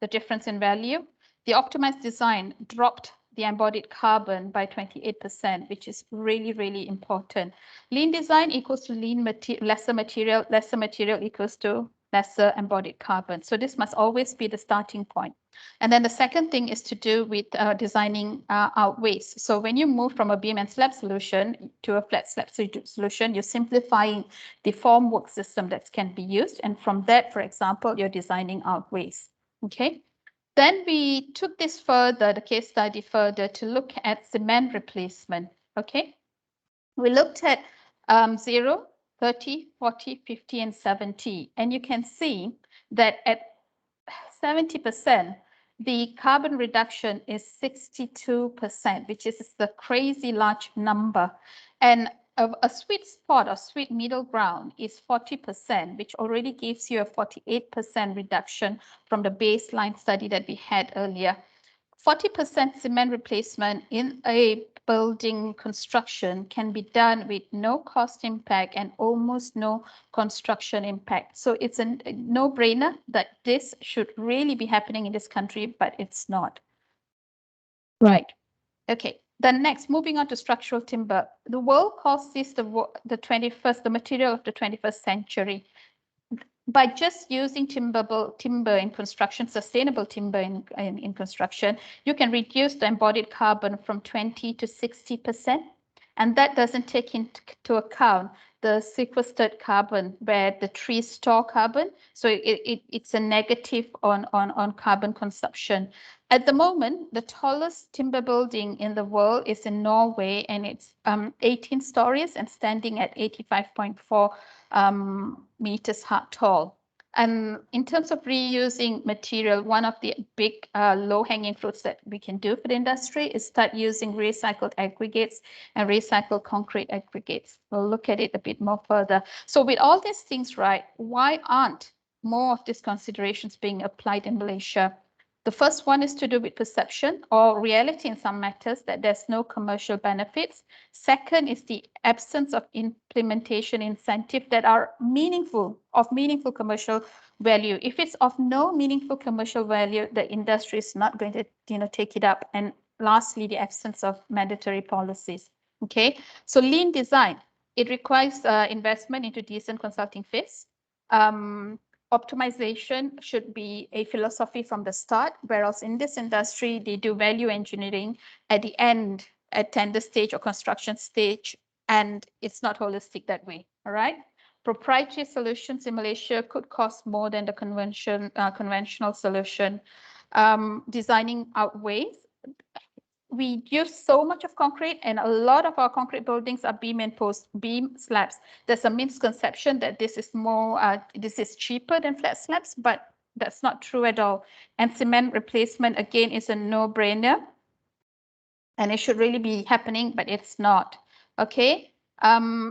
[SPEAKER 7] the difference in value. The optimized design dropped the embodied carbon by 28%, which is really, really important. Lean design equals to lesser material equals to lesser embodied carbon. So this must always be the starting point. And then the second thing is to do with designing out waste. So when you move from a beam and slab solution to a flat slab solution, you're simplifying the formwork system that can be used. And from that, for example, you're designing out waste. Okay. Then we took this further, the case study further, to look at cement replacement. Okay, we looked at 0, 30, 40, 50, and 70. And you can see that at 70%, the carbon reduction is 62%, which is the crazy large number. And a sweet spot or sweet middle ground is 40%, which already gives you a 48% reduction from the baseline study that we had earlier. 40% cement replacement in a building construction can be done with no cost impact and almost no construction impact. So it's a no-brainer that this should really be happening in this country, but it's not. Right. Okay. Then next, moving on to structural timber. The world calls this the material of the 21st century. By just using timber in construction, sustainable timber in construction, you can reduce the embodied carbon from 20 to 60%. And that doesn't take into account the sequestered carbon where the trees store carbon. So it's a negative on carbon consumption. At the moment, the tallest timber building in the world is in Norway, and it's 18 stories and standing at 85.4 meters tall. And in terms of reusing material, one of the big low-hanging fruits that we can do for the industry is start using recycled aggregates and recycled concrete aggregates. We'll look at it a bit more further. So with all these things right, why aren't more of these considerations being applied in Malaysia? The first one is to do with perception or reality in some matters that there's no commercial benefits. Second is the absence of implementation incentive that are meaningful commercial value. If it's of no meaningful commercial value, the industry is not going to take it up. And lastly, the absence of mandatory policies. Okay, so lean design, it requires investment into decent consulting fees. Optimization should be a philosophy from the start, whereas in this industry, they do value engineering at the end, at tender stage or construction stage, and it's not holistic that way, all right? Proprietary solutions in Malaysia could cost more than the conventional solution. Designing out ways. We use so much of concrete, and a lot of our concrete buildings are beam and post beam slabs. There's a misconception that this is more, this is cheaper than flat slabs, but that's not true at all. And cement replacement again is a no-brainer, and it should really be happening, but it's not. Okay.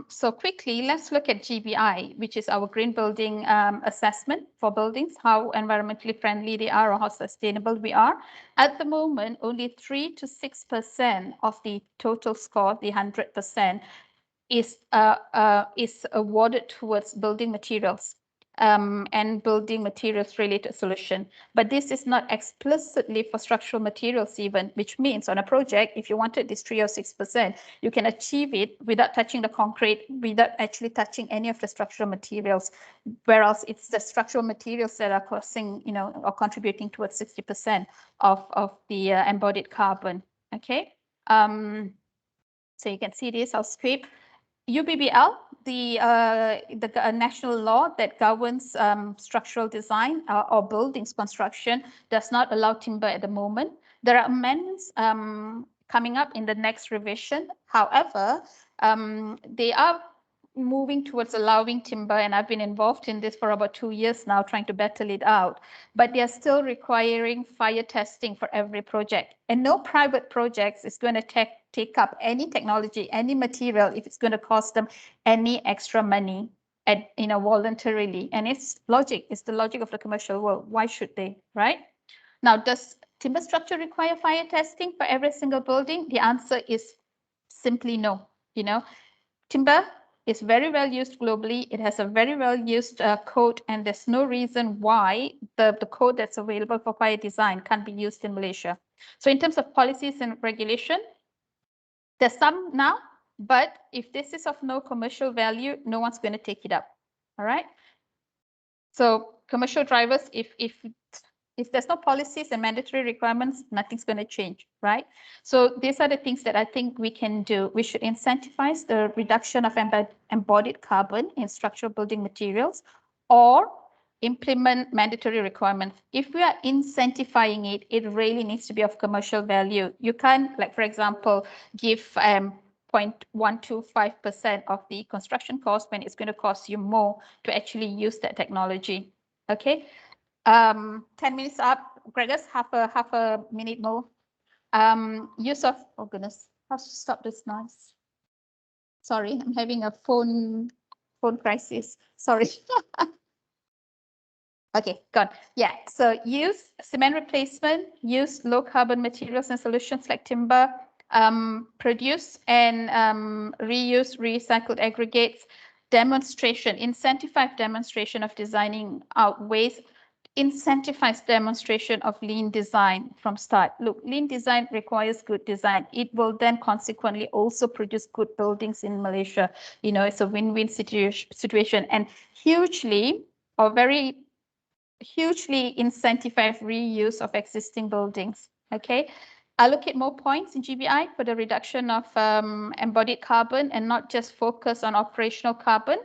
[SPEAKER 7] So quickly, let's look at GBI, which is our green building assessment for buildings, how environmentally friendly they are or how sustainable we are. At the moment, only 3 to 6% of the total score, the 100%, is awarded towards building materials and building materials related solution. But this is not explicitly for structural materials even, which means on a project, if you wanted this 3 or 6%, you can achieve it without touching the concrete, without actually touching any of the structural materials. Whereas it's the structural materials that are causing, or contributing towards 60% of the embodied carbon. Okay. So you can see this, I'll skip. UBBL, the national law that governs structural design or buildings construction, does not allow timber at the moment. There are amendments coming up in the next revision. However, they are moving towards allowing timber, and I've been involved in this for about 2 years now, trying to battle it out. But they are still requiring fire testing for every project. And no private projects is going to take up any technology, any material, if it's going to cost them any extra money voluntarily. And it's the logic of the commercial world. Why should they, right? Now, does timber structure require fire testing for every single building? The answer is simply no. Timber is very well used globally. It has a very well used code, and there's no reason why the code that's available for fire design can't be used in Malaysia. So in terms of policies and regulation, there's some now, but if this is of no commercial value, no one's going to take it up. All right. So commercial drivers, if there's no policies and mandatory requirements, nothing's going to change, right? So these are the things that I think we can do. We should incentivize the reduction of embodied carbon in structural building materials, or implement mandatory requirements. If we are incentivizing it, it really needs to be of commercial value. You can't, like, for example, give 0.125% of the construction cost when it's going to cost you more to actually use that technology. Okay, 10 minutes up. Gregor, half a minute more. Use of, oh goodness, how to stop this noise? Sorry, I'm having a phone crisis. Sorry. Okay, gone. Yeah, so use cement replacement, use low carbon materials and solutions like timber, produce and reuse recycled aggregates, demonstration, incentivize demonstration of designing out ways, incentivize demonstration of lean design from start. Look, lean design requires good design. It will then consequently also produce good buildings in Malaysia. You know, it's a win-win situation, and hugely incentivize reuse of existing buildings. Okay, allocate more points in GBI for the reduction of embodied carbon and not just focus on operational carbon,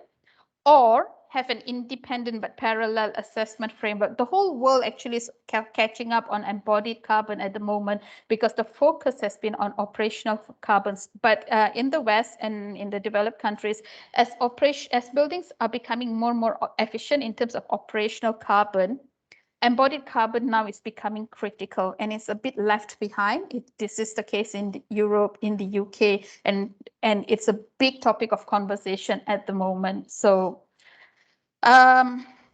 [SPEAKER 7] or have an independent but parallel assessment framework. The whole world actually is catching up on embodied carbon at the moment because the focus has been on operational carbons. But in the West and in the developed countries, as buildings are becoming more and more efficient in terms of operational carbon, embodied carbon now is becoming critical and it's a bit left behind. This is the case in Europe, in the UK, and it's a big topic of conversation at the moment. So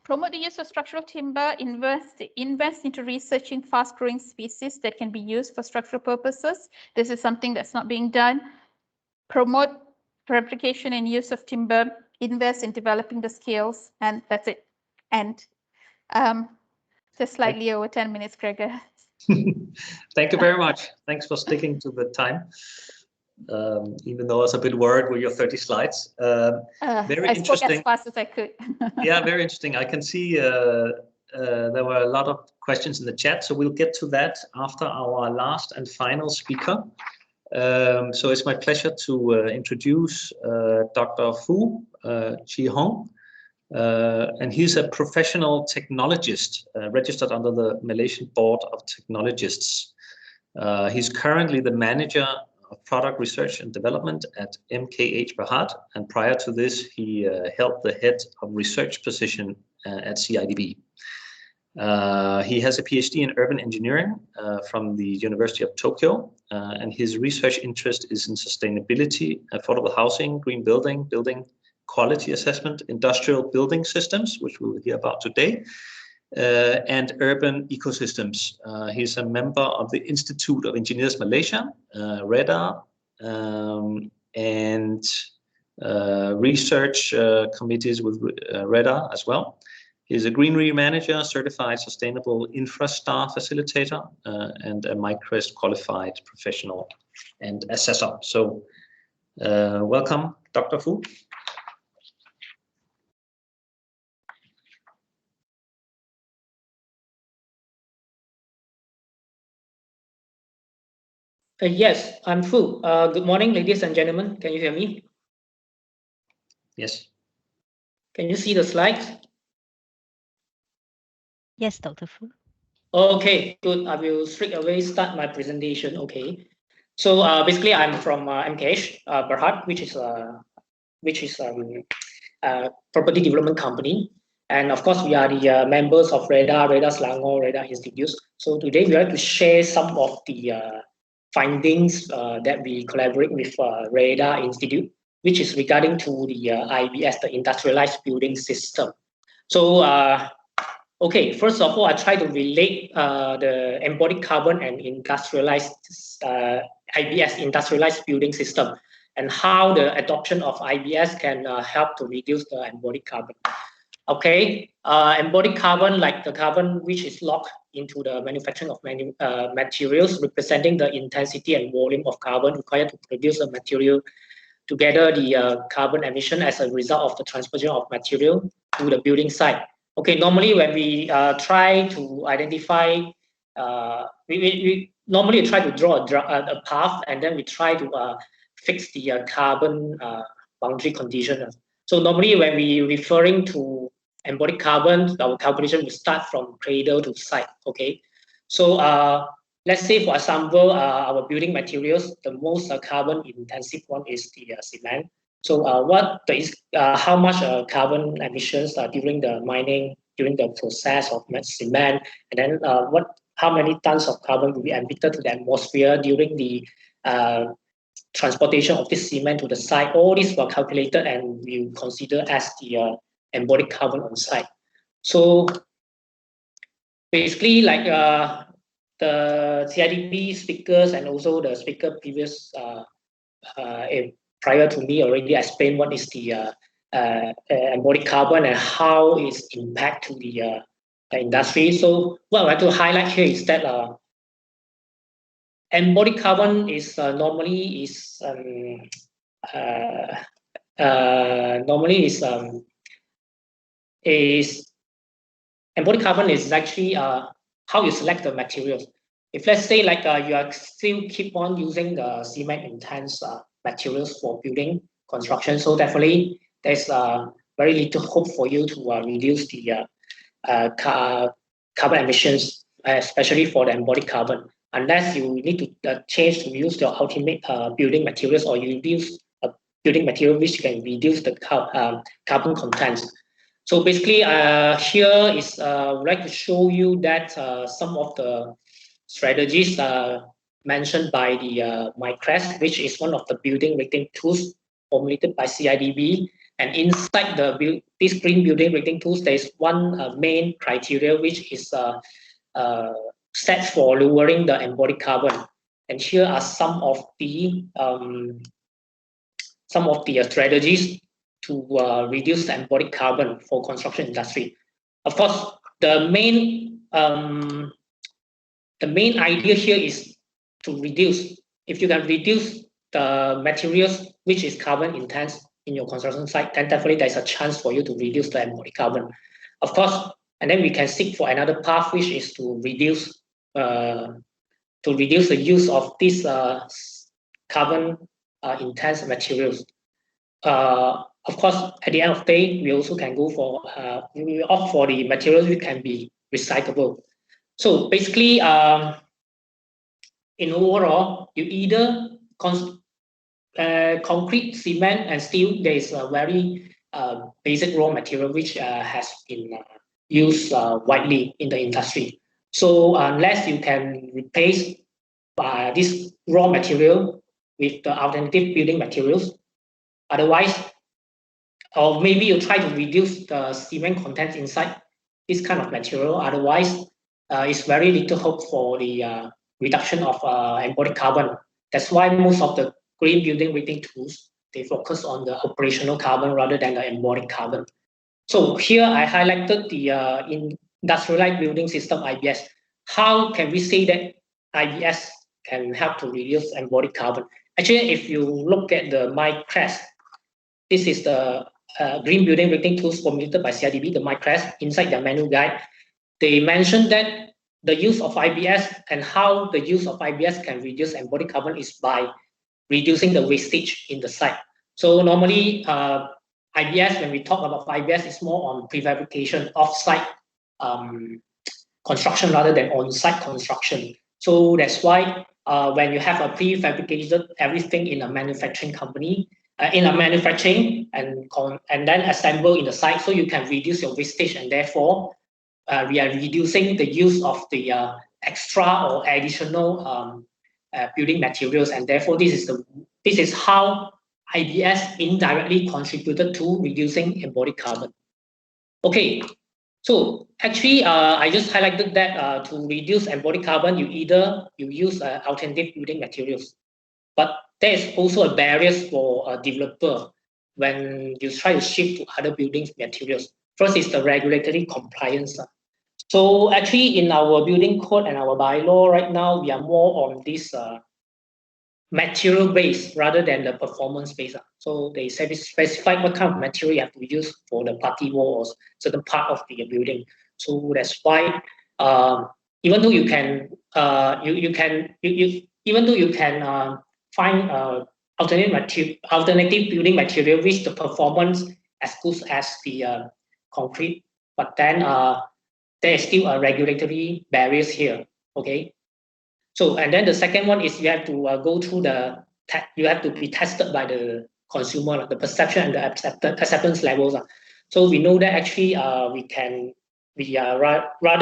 [SPEAKER 7] promote the use of structural timber, invest into researching fast-growing species that can be used for structural purposes. This is something that's not being done. Promote fabrication and use of timber, invest in developing the skills, and that's it. And just slightly over 10 minutes, Gregor.
[SPEAKER 3] Thank you very much. Thanks for sticking to the time. Even though I was a bit worried with your 30 slides. Very interesting.
[SPEAKER 7] I spoke as fast as I could.
[SPEAKER 3] Yeah, very interesting. I can see there were a lot of questions in the chat, so we'll get to that after our last and final speaker. So it's my pleasure to introduce Dr. Fu Chee Hong. And he's a professional technologist registered under the Malaysian Board of Technologists. He's currently the manager of product research and development at MKH Berhad, and prior to this, he held the head of research position at CIDB. He has a PhD in urban engineering from the University of Tokyo, and his research interest is in sustainability, affordable housing, green building, building quality assessment, industrial building systems, which we'll hear about today, and urban ecosystems. He's a member of the Institute of Engineers Malaysia, REDA, and research committees with REDA as well. He's a GreenRE manager, certified sustainable infra-star facilitator, and a MICREST qualified professional and assessor. So welcome, Dr. Fu.
[SPEAKER 8] Yes, I'm Fu. Good morning, ladies and gentlemen. Can you hear me?
[SPEAKER 3] Yes.
[SPEAKER 8] Can you see the slides?
[SPEAKER 1] Yes, Dr. Fu.
[SPEAKER 8] Okay, good. I will straight away start my presentation. Okay. So basically, I'm from MKH Berhad, which is a property development company. And of course, we are the members of REDA, REDA Selangor, REDA Institutes. So today we are to share some of the findings that we collaborate with REDA Institute, which is regarding to the IBS, the industrialized building system. So, okay, first of all, I try to relate the embodied carbon and industrialized IBS, industrialized building system, and how the adoption of IBS can help to reduce the embodied carbon. Okay, embodied carbon, like the carbon which is locked into the manufacturing of materials, representing the intensity and volume of carbon required to produce a material, together the carbon emission as a result of the transportation of material to the building site. Okay, normally when we try to identify, we normally try to draw a path, and then we try to fix the carbon boundary condition. So normally when we referring to embodied carbon, our calculation will start from cradle to site. Okay, so let's say, for example, our building materials, the most carbon intensive one is the cement. So how much carbon emissions during the mining, during the process of cement, and then how many tons of carbon will be emitted to the atmosphere during the transportation of this cement to the site. All these were calculated and we consider as the embodied carbon on site. So basically, like the CIDB speakers and also the speaker previous prior to me already explained what is the embodied carbon and how it's impact to the industry. So what I want to highlight here is that embodied carbon is normally embodied carbon is actually how you select the materials. If let's say like you are still keep on using the cement intense materials for building construction, so definitely there's very little hope for you to reduce the carbon emissions, especially for the embodied carbon, unless you need to change to use your ultimate building materials, or you use a building material which can reduce the carbon contents. So basically, here is I'd like to show you that some of the strategies mentioned by the MICREST, which is one of the building rating tools formulated by CIDB. And inside this green building rating tools, there is one main criteria which is set for lowering the embodied carbon. And here are some of the strategies to reduce the embodied carbon for construction industry. Of course, the main idea here is to reduce. If you can reduce the materials which is carbon intense in your construction site, then definitely there's a chance for you to reduce the embodied carbon. Of course, and then we can seek for another path, which is to reduce the use of these carbon intense materials. Of course, at the end of the day, we also can go for we opt for the materials which can be recyclable. So basically, in overall, you either concrete, cement, and steel. There is a very basic raw material which has been used widely in the industry. So unless you can replace this raw material with the alternative building materials, otherwise, or maybe you try to reduce the cement content inside this kind of material. Otherwise, it's very little hope for the reduction of embodied carbon. That's why most of the green building rating tools, they focus on the operational carbon rather than the embodied carbon. So here I highlighted the industrialized building system, IBS. How can we say that IBS can help to reduce embodied carbon? Actually, if you look at the MICREST, this is the green building rating tools formulated by CIDB, the MICREST. Inside the menu guide, they mentioned that the use of IBS and how the use of IBS can reduce embodied carbon is by reducing the wastage in the site. So normally, IBS, when we talk about IBS, is more on prefabrication, off-site construction rather than on-site construction. So that's why when you have a prefabricated everything in a manufacturing company, in a manufacturing and then assemble in the site, so you can reduce your wastage, and therefore we are reducing the use of the extra or additional building materials, and therefore this is how IBS indirectly contributed to reducing embodied carbon. Okay, so actually I just highlighted that to reduce embodied carbon, you use alternative building materials, but there is also a barrier for a developer when you try to shift to other building materials. First is the regulatory compliance. So actually in our building code and our bylaw right now, we are more on this material base rather than the performance base. So they specify what kind of material you have to use for the party wall or certain part of the building. So that's why even though you can find alternative building material which the performance as good as the concrete but then there is still a regulatory barriers here. Okay, so and then the second one is you have to go through you have to be tested by the consumer, the perception and the acceptance levels. So we know that actually rather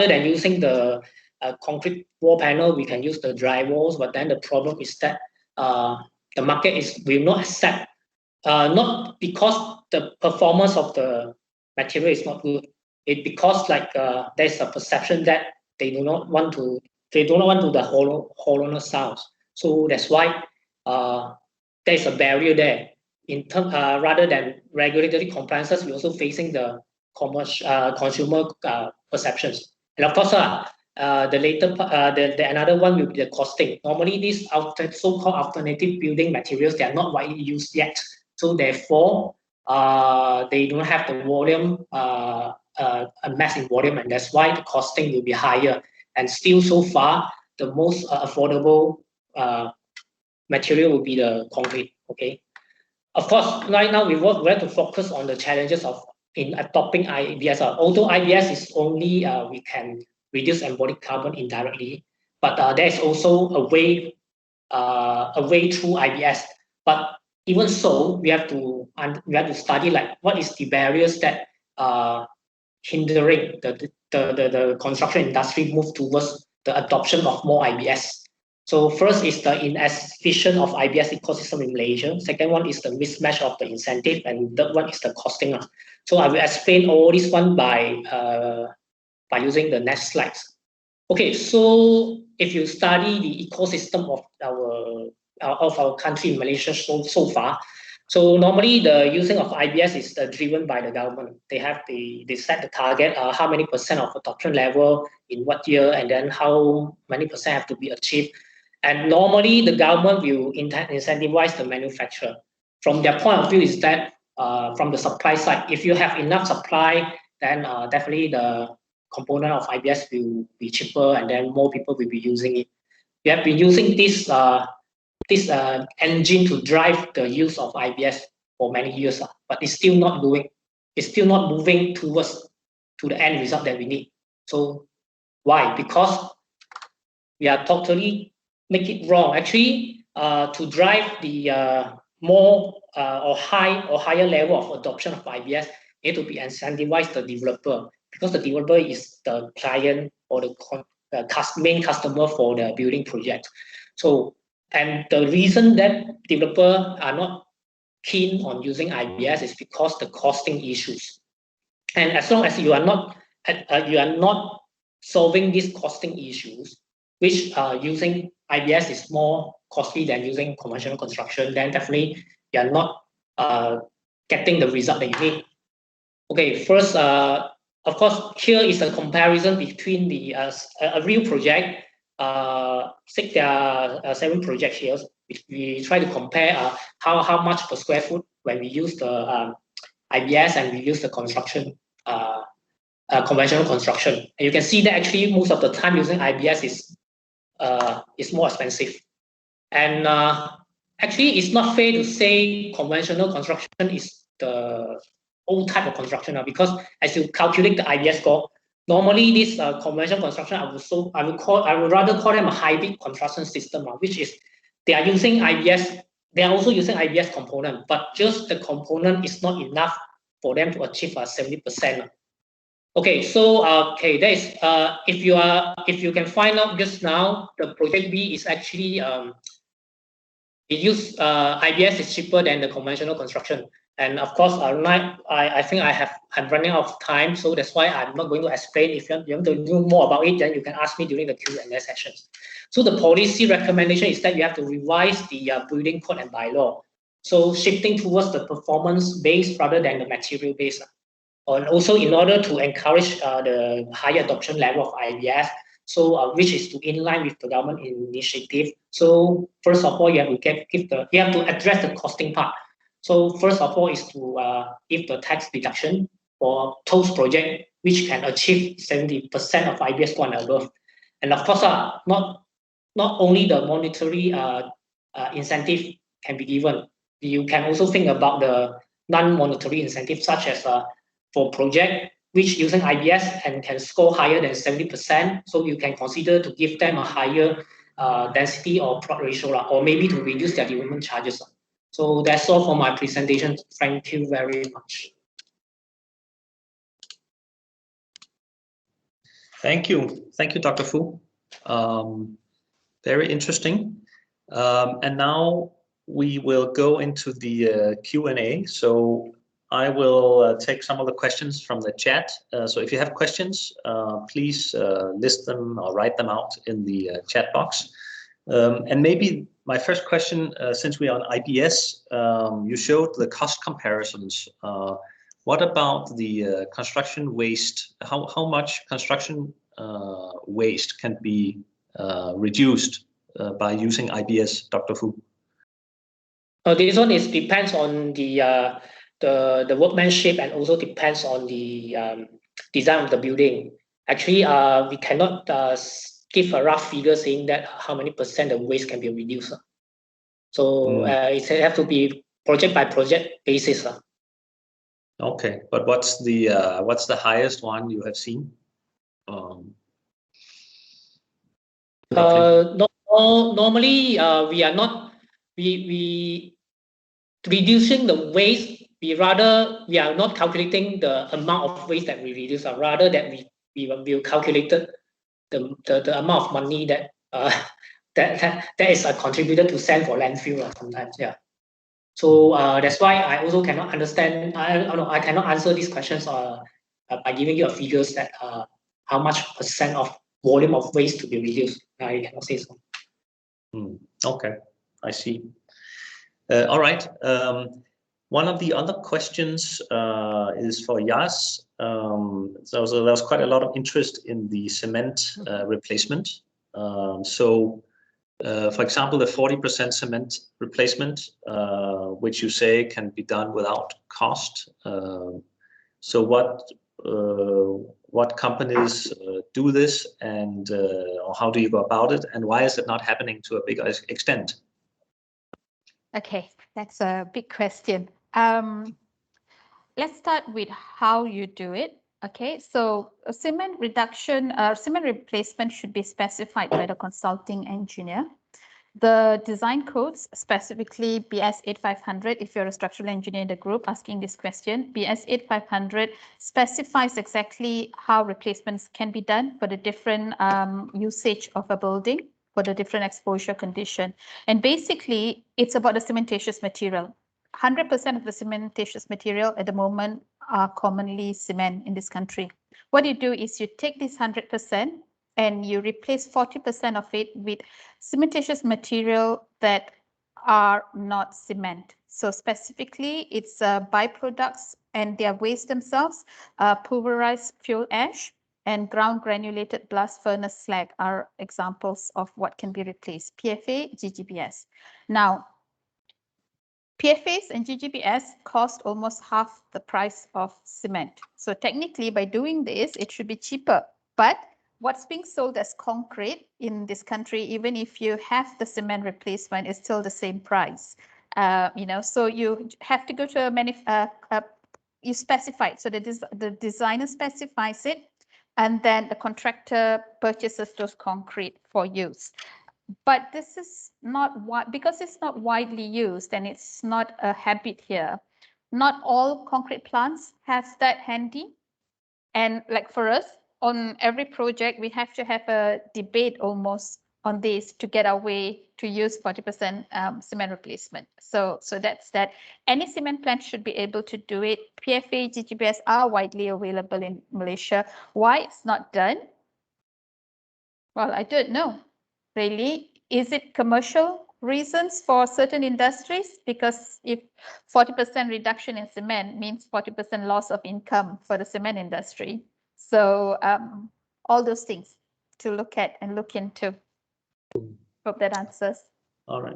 [SPEAKER 8] than using the concrete wall panel, we can use the dry walls. But then the problem is that the market will not accept, not because the performance of the material is not good. It's because there's a perception that they do not want to the hollowness sounds. So that's why there's a barrier there. In term, rather than regulatory compliances, we're also facing the consumer perceptions. And of course, the another one will be the costing. Normally, these so-called alternative building materials, they are not widely used yet. So therefore, they don't have the volume, a massive volume, and that's why the costing will be higher. And still, so far, the most affordable material will be the concrete. Okay. Of course, right now we have to focus on the challenges in adopting IBS. Although IBS is only we can reduce embodied carbon indirectly, but there is also a way through IBS. But even so, we have to study what is the barriers that are hindering the construction industry move towards the adoption of more IBS. So first is the inefficient of IBS ecosystem in Malaysia. Second one is the mismatch of the incentive, and third one is the costing. So I will explain all this one by using the next slides. Okay, so if you study the ecosystem of our country in Malaysia so far, so normally the using of IBS is driven by the government. They set the target, how many percent of adoption level in what year, and then how many percent have to be achieved. And normally the government will incentivize the manufacturer. From their point of view is that from the supply side, if you have enough supply, then definitely the component of IBS will be cheaper, and then more people will be using it. We have been using this engine to drive the use of IBS for many years, but it's still not moving towards the end result that we need. So why? Because we are totally make it wrong. Actually, to drive the more or higher level of adoption of IBS, it need to be incentivize the developer, because the developer is the client or the main customer for the building project. So, and the reason that developers are not keen on using IBS is because the costing issues. And as long as you are not solving these costing issues, which using IBS is more costly than using conventional construction, then definitely you are not getting the result that you need. Okay, first, of course, here is a comparison between a real project. There are 7 projects here. We try to compare how much per square foot when we use the IBS and we use the construction, conventional construction. And you can see that actually most of the time using IBS is more expensive. And actually, it's not fair to say conventional construction is the old type of construction, because as you calculate the IBS score, normally this conventional construction, I would rather call them a hybrid construction system, which is they are using IBS. They are also using IBS component, but just the component is not enough for them to achieve 70%. Okay, so there is if you can find out just now, the project B is actually IBS is cheaper than the conventional construction. And of course, I think I'm running out of time, so that's why I'm not going to explain. If you want to know more about it, then you can ask me during the Q&A sessions. So the policy recommendation is that you have to revise the building code and bylaw. So shifting towards the performance-based rather than the material-based. And also in order to encourage the higher adoption level of IBS, so which is to in line with the government initiative. So first of all, you have to address the costing part. So first of all is to give the tax deduction for those projects which can achieve 70% of IBS score and above. And of course, not only the monetary incentive can be given. You can also think about the non-monetary incentives, such as for project which using IBS and can score higher than 70%. So you can consider to give them a higher density or plot ratio, or maybe to reduce their development charges. So that's all for my presentation. Thank you very much.
[SPEAKER 3] Thank you, Dr. Fu. Very interesting. And now we will go into the Q&A. So I will take some of the questions from the chat. So if you have questions, please list them or write them out in the chat box. And maybe my first question, since we are on IBS, you showed the cost comparisons. What about the construction waste? How much construction waste can be reduced by using IBS, Dr. Fu?
[SPEAKER 8] This one depends on the workmanship and also depends on the design of the building. Actually, we cannot give a rough figure saying that how many % of waste can be reduced. So it have to be project by project basis.
[SPEAKER 3] Okay, but what's the highest one you have seen?
[SPEAKER 8] Normally, we are not we reducing the waste. We are not calculating the amount of waste that we reduce, or rather that we calculated the amount of money that that is contributed to send for landfill sometimes. Yeah. So that's why I also cannot understand. I cannot answer these questions by giving you a figures that how much % of volume of waste to be reduced. I cannot say so.
[SPEAKER 3] Okay, I see. All right. One of the other questions is for Yas. So there was quite a lot of interest in the cement replacement. For example, the 40% cement replacement, which you say can be done without cost. So what companies do this, and or how do you go about it, and why is it not happening to a bigger extent?
[SPEAKER 7] Okay, that's a big question. Let's start with how you do it. Okay, so a cement replacement should be specified by the consulting engineer. The design codes, specifically BS 8500, if you're a structural engineer in the group asking this question, BS 8500 specifies exactly how replacements can be done for the different usage of a building, for the different exposure condition. And basically, it's about the cementitious material. 100% of the cementitious material at the moment are commonly cement in this country. What you do is you take this 100% and you replace 40% of it with cementitious material that are not cement. So specifically, it's byproducts and their waste themselves, pulverized fuel ash, and ground granulated blast furnace slag are examples of what can be replaced, PFA, GGBS. Now, PFAs and GGBS cost almost half the price of cement. So technically, by doing this, it should be cheaper. But what's being sold as concrete in this country, even if you have the cement replacement, is still the same price. So you have to go to you specify it. So the designer specifies it, and then the contractor purchases those concrete for use. But this is not because it's not widely used and it's not a habit here. Not all concrete plants have that handy. And like for us, on every project, we have to have a debate almost on this to get our way to use 40% cement replacement. So that's that. Any cement plant should be able to do it. PFA, GGBS are widely available in Malaysia. Why it's not done? Well, I don't know. Really, is it commercial reasons for certain industries? Because if 40% reduction in cement means 40% loss of income for the cement industry. So all those things to look at and look into. Hope that answers.
[SPEAKER 3] All right.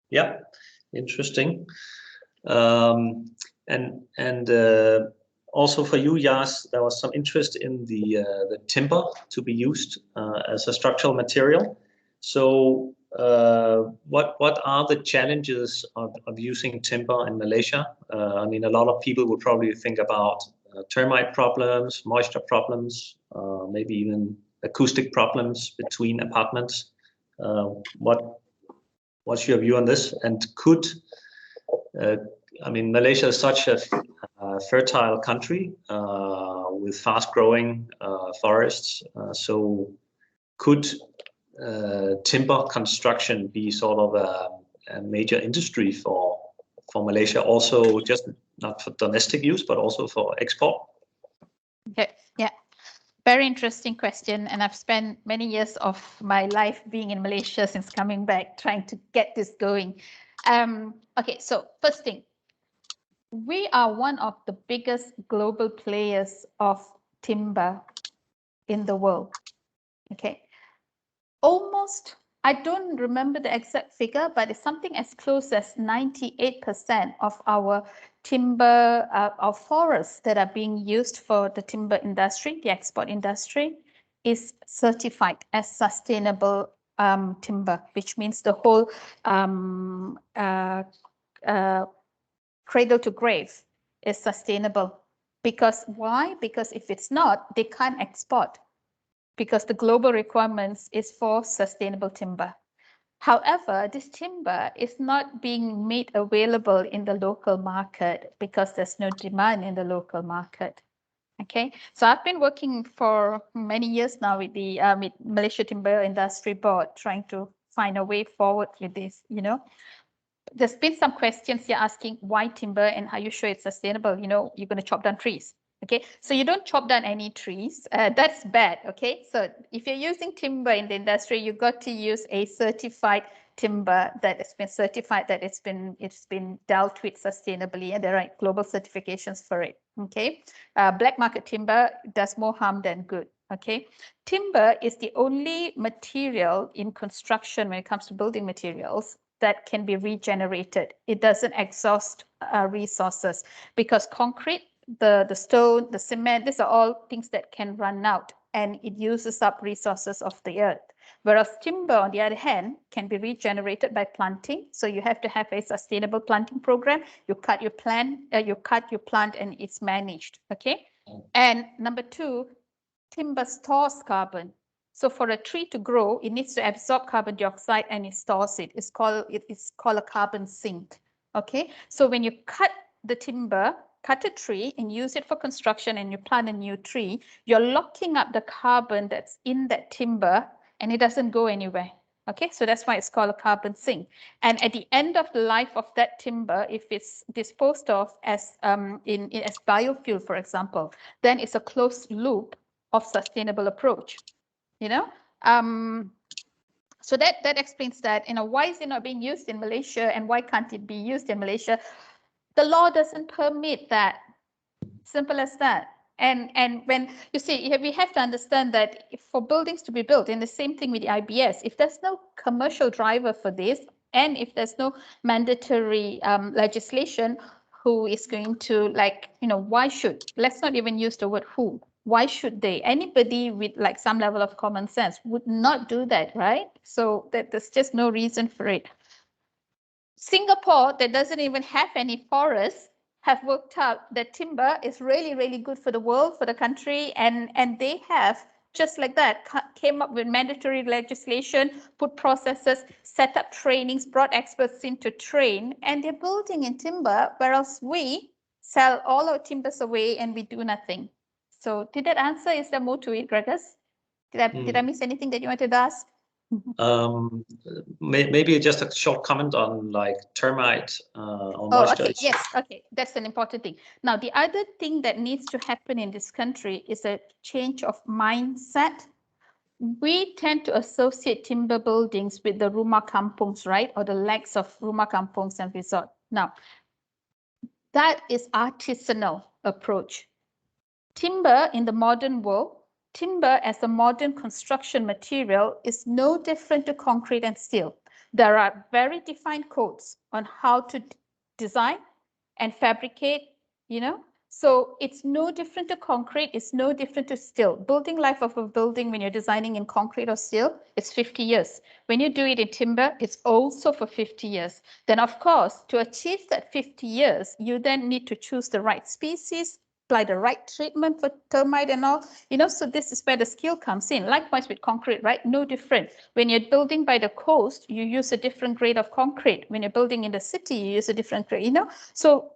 [SPEAKER 3] Yeah, interesting. Also for you, Yas, there was some interest in the timber to be used as a structural material. So what are the challenges of using timber in Malaysia? I mean, a lot of people would probably think about termite problems, moisture problems, maybe even acoustic problems between apartments. What's your view on this? And could, I mean, Malaysia is such a fertile country with fast-growing forests. So could timber construction be sort of a major industry for Malaysia, also just not for domestic use, but also for export?
[SPEAKER 7] Okay. Yeah. Very interesting question, and I've spent many years of my life being in Malaysia since coming back, trying to get this going. Okay, so first thing, we are one of the biggest global players of timber in the world. Okay, almost, I don't remember the exact figure, but it's something as close as 98% of our timber, our forests that are being used for the timber industry, the export industry, is certified as sustainable timber, which means the whole cradle to grave is sustainable. Because why? Because if it's not, they can't export, because the global requirements is for sustainable timber. However, this timber is not being made available in the local market because there's no demand in the local market. Okay, so I've been working for many years now with the with Malaysia Timber Industry Board, trying to find a way forward with this. You know, there's been some questions here asking why timber and are you sure it's sustainable? You know, you're going to chop down trees. Okay, so you don't chop down any trees. That's bad. Okay, so if you're using timber in the industry, you got to use a certified timber that has been certified, that it's been dealt with sustainably, and there are global certifications for it. Okay, black market timber does more harm than good. Okay, timber is the only material in construction when it comes to building materials that can be regenerated. It doesn't exhaust resources, because concrete, the stone, the cement, these are all things that can run out, and it uses up resources of the earth. Whereas timber, on the other hand, can be regenerated by planting. So you have to have a sustainable planting program. You cut your plant, and it's managed. Okay. And number two, timber stores carbon. So for a tree to grow, it needs to absorb carbon dioxide and it stores it. It's called a carbon sink. Okay. So when you cut the timber, cut a tree and use it for construction, and you plant a new tree, you're locking up the carbon that's in that timber, and it doesn't go anywhere. Okay, so that's why it's called a carbon sink. And at the end of the life of that timber, if it's disposed of as as biofuel, for example, then it's a closed loop of sustainable approach. You know, so that explains that. You know, why is it not being used in Malaysia, and why can't it be used in Malaysia? The law doesn't permit that. Simple as that. And when you see, we have to understand that for buildings to be built, and the same thing with the IBS, if there's no commercial driver for this, and if there's no mandatory legislation, who is going to, like, you know, why should, let's not even use the word who, why should they? Anybody with like some level of common sense would not do that, right? So there's just no reason for it. Singapore, that doesn't even have any forests, have worked out that timber is really, really good for the world, for the country, and they have, just like that, came up with mandatory legislation, put processes, set up trainings, brought experts in to train, and they're building in timber, whereas we sell all our timbers away and we do nothing. So did that answer? Is there more to it, Gregors? Did I miss anything that you wanted to ask?
[SPEAKER 3] Maybe just a short comment on like termite or moisture.
[SPEAKER 7] Okay. Yes, okay, that's an important thing. Now, the other thing that needs to happen in this country is a change of mindset. We tend to associate timber buildings with the rumah kampungs, right? Or the likes of rumah kampungs and resort. Now, that is artisanal approach. Timber in the modern world, timber as a modern construction material is no different to concrete and steel. There are very defined codes on how to design and fabricate, you know. So it's no different to concrete, it's no different to steel. Building life of a building when you're designing in concrete or steel, it's 50 years. When you do it in timber, it's also for 50 years. Then of course, to achieve that 50 years, you then need to choose the right species, apply the right treatment for termite and all, you know, so this is where the skill comes in. Likewise with concrete, right? No different. When you're building by the coast, you use a different grade of concrete. When you're building in the city, you use a different grade, you know, so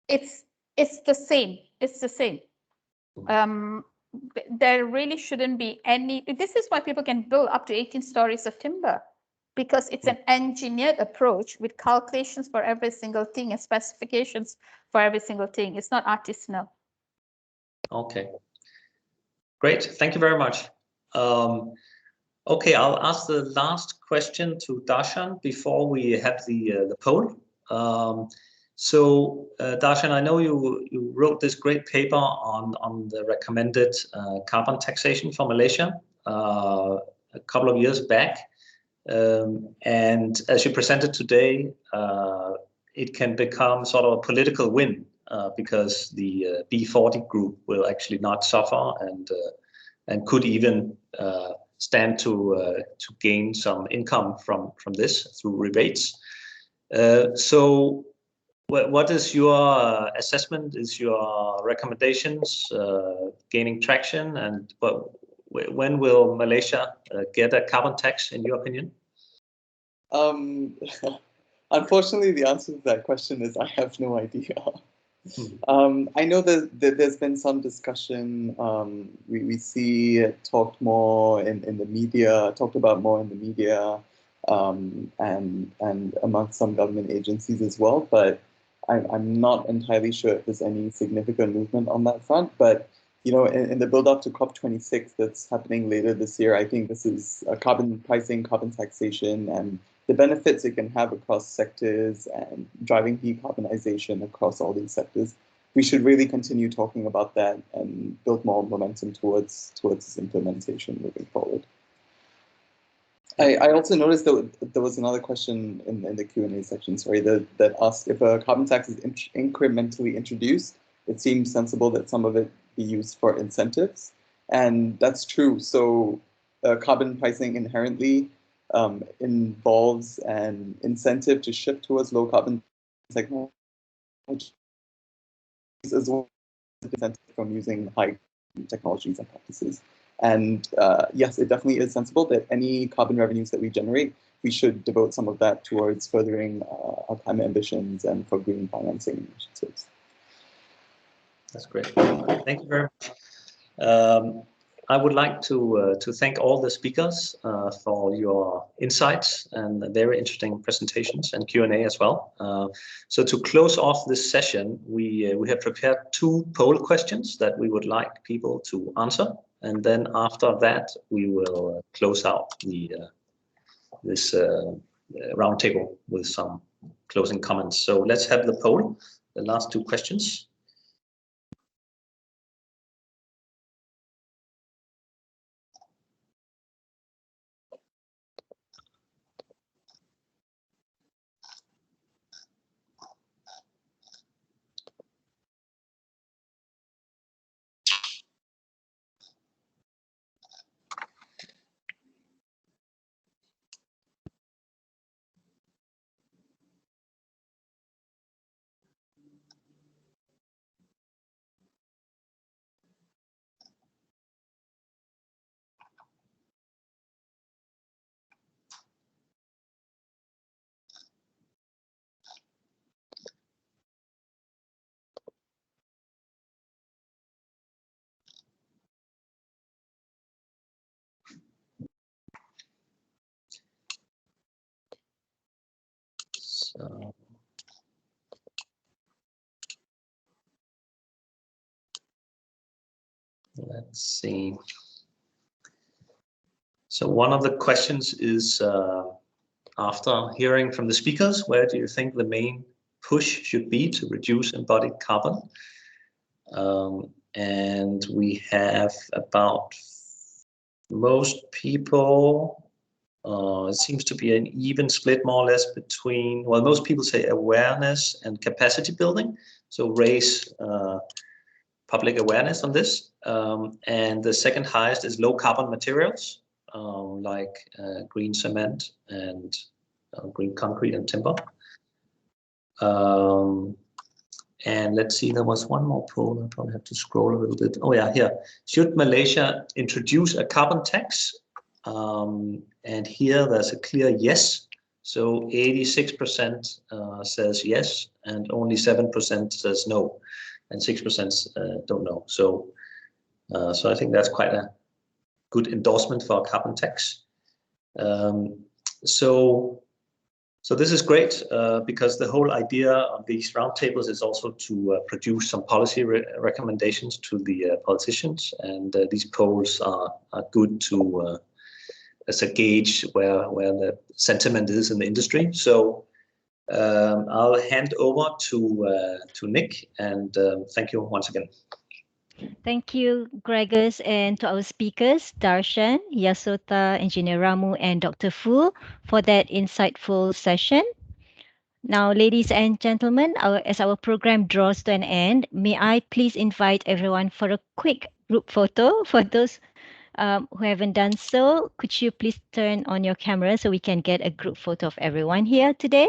[SPEAKER 7] it's the same. It's the same. There really shouldn't be any, this is why people can build up to 18 stories of timber, because it's an engineered approach with calculations for every single thing and specifications for every single thing. It's not artisanal.
[SPEAKER 3] Okay, great. Thank you very much. Okay, I'll ask the last question to Darshan before we have the poll. Darshan, I know you wrote this great paper on the recommended carbon taxation for Malaysia a couple of years back. And as you presented today, it can become sort of a political win because the B40 group will actually not suffer and could even stand to gain some income from this through rebates. So what is your assessment? Is your recommendations gaining traction? And when will Malaysia get a carbon tax, in your opinion?
[SPEAKER 5] Unfortunately, the answer to that question is I have no idea. I know that there's been some discussion. We see it talked more in the media, talked about more in the media, and amongst some government agencies as well. But I'm not entirely sure if there's any significant movement on that front. But you know, in the build-up to COP26 that's happening later this year, I think this is carbon pricing, carbon taxation, and the benefits it can have across sectors and driving decarbonization across all these sectors. We should really continue talking about that and build more momentum towards its implementation moving forward. I also noticed that there was another question in the Q&A section, sorry, that asked if a carbon tax is incrementally introduced, it seems sensible that some of it be used for incentives. And that's true. So carbon pricing inherently involves an incentive to shift towards low carbon technology as well as incentive from using high technologies and practices. And yes, it definitely is sensible that any carbon revenues that we generate, we should devote some of that towards furthering our climate ambitions and for green financing initiatives.
[SPEAKER 3] That's great. Thank you very much. I would like to thank all the speakers for your insights and very interesting presentations and Q&A as well. So to close off this session, we have prepared 2 poll questions that we would like people to answer, and then after that we will close out this roundtable with some closing comments. So let's have the poll, the last 2 questions. So let's see. So one of the questions is, after hearing from the speakers, where do you think the main push should be to reduce embodied carbon? And we have about most people, it seems to be an even split more or less between, well, most people say awareness and capacity building. So raise public awareness on this. And the second highest is low carbon materials, like green cement and green concrete and timber. And let's see, there was one more poll. I probably have to scroll a little bit. Oh yeah, here. Should Malaysia introduce a carbon tax? And here there's a clear yes. So 86% says yes, and only 7% says no, and 6% don't know. So I think that's quite a good endorsement for a carbon tax. So this is great because the whole idea of these roundtables is also to produce some policy recommendations to the politicians, and these polls are good to as a gauge where the sentiment is in the industry. So I'll hand over to Nick, and thank you once again.
[SPEAKER 1] Thank you, Gregors, and to our speakers, Darshan, Yasotha, Engineer Ramu, and Dr. Fu, for that insightful session. Now, ladies and gentlemen, as our program draws to an end, may I please invite everyone for a quick group photo. For those who haven't done so, could you please turn on your camera so we can get a group photo of everyone here today?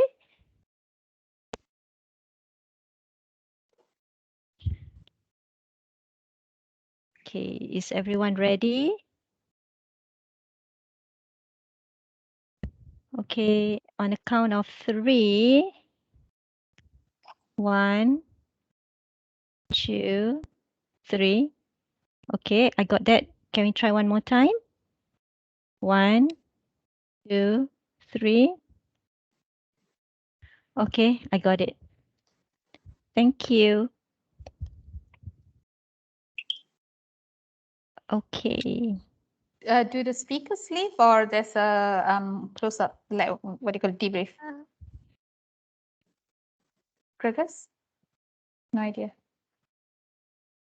[SPEAKER 1] Okay, is everyone ready? Okay, on a count of 3. 1, 2, 3. Okay, I got that. Can we try one more time? 1, 2, 3. Okay, I got it. Thank you. Okay.
[SPEAKER 7] Do the speakers leave, or there's a close up, like what do you call it, debrief? Gregors? No idea.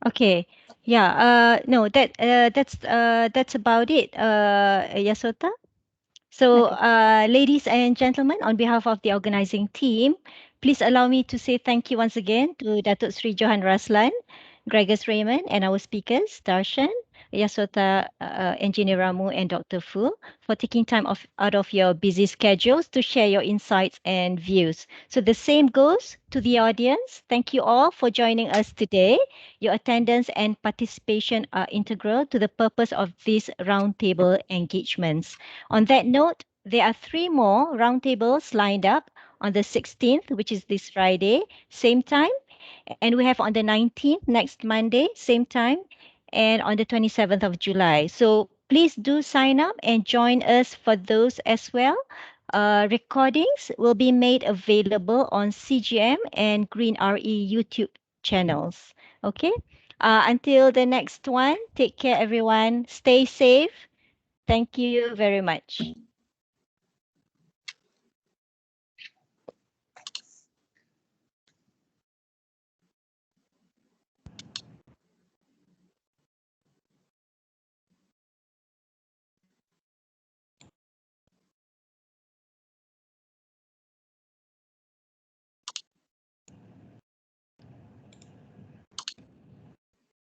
[SPEAKER 1] Okay. Yeah. No. That's about it. Yasotha. So,
[SPEAKER 7] Okay.
[SPEAKER 1] ladies and gentlemen, on behalf of the organizing team, please allow me to say thank you once again to Datuk Sri Johan Raslan, Gregors Reimann, and our speakers, Darshan, Yasotha, Engineer Ramu, and Dr. Fu, for taking time out of your busy schedules to share your insights and views. So the same goes to the audience. Thank you all for joining us today. Your attendance and participation are integral to the purpose of these roundtable engagements. On that note, there are 3 more roundtables lined up on the 16th, which is this Friday, same time. And we have on the 19th, next Monday, same time, and on the 27th of July. So please do sign up and join us for those as well. Recordings will be made available on CGM and GreenRE YouTube channels. Okay. Until the next one, take care, everyone. Stay safe. Thank you very much.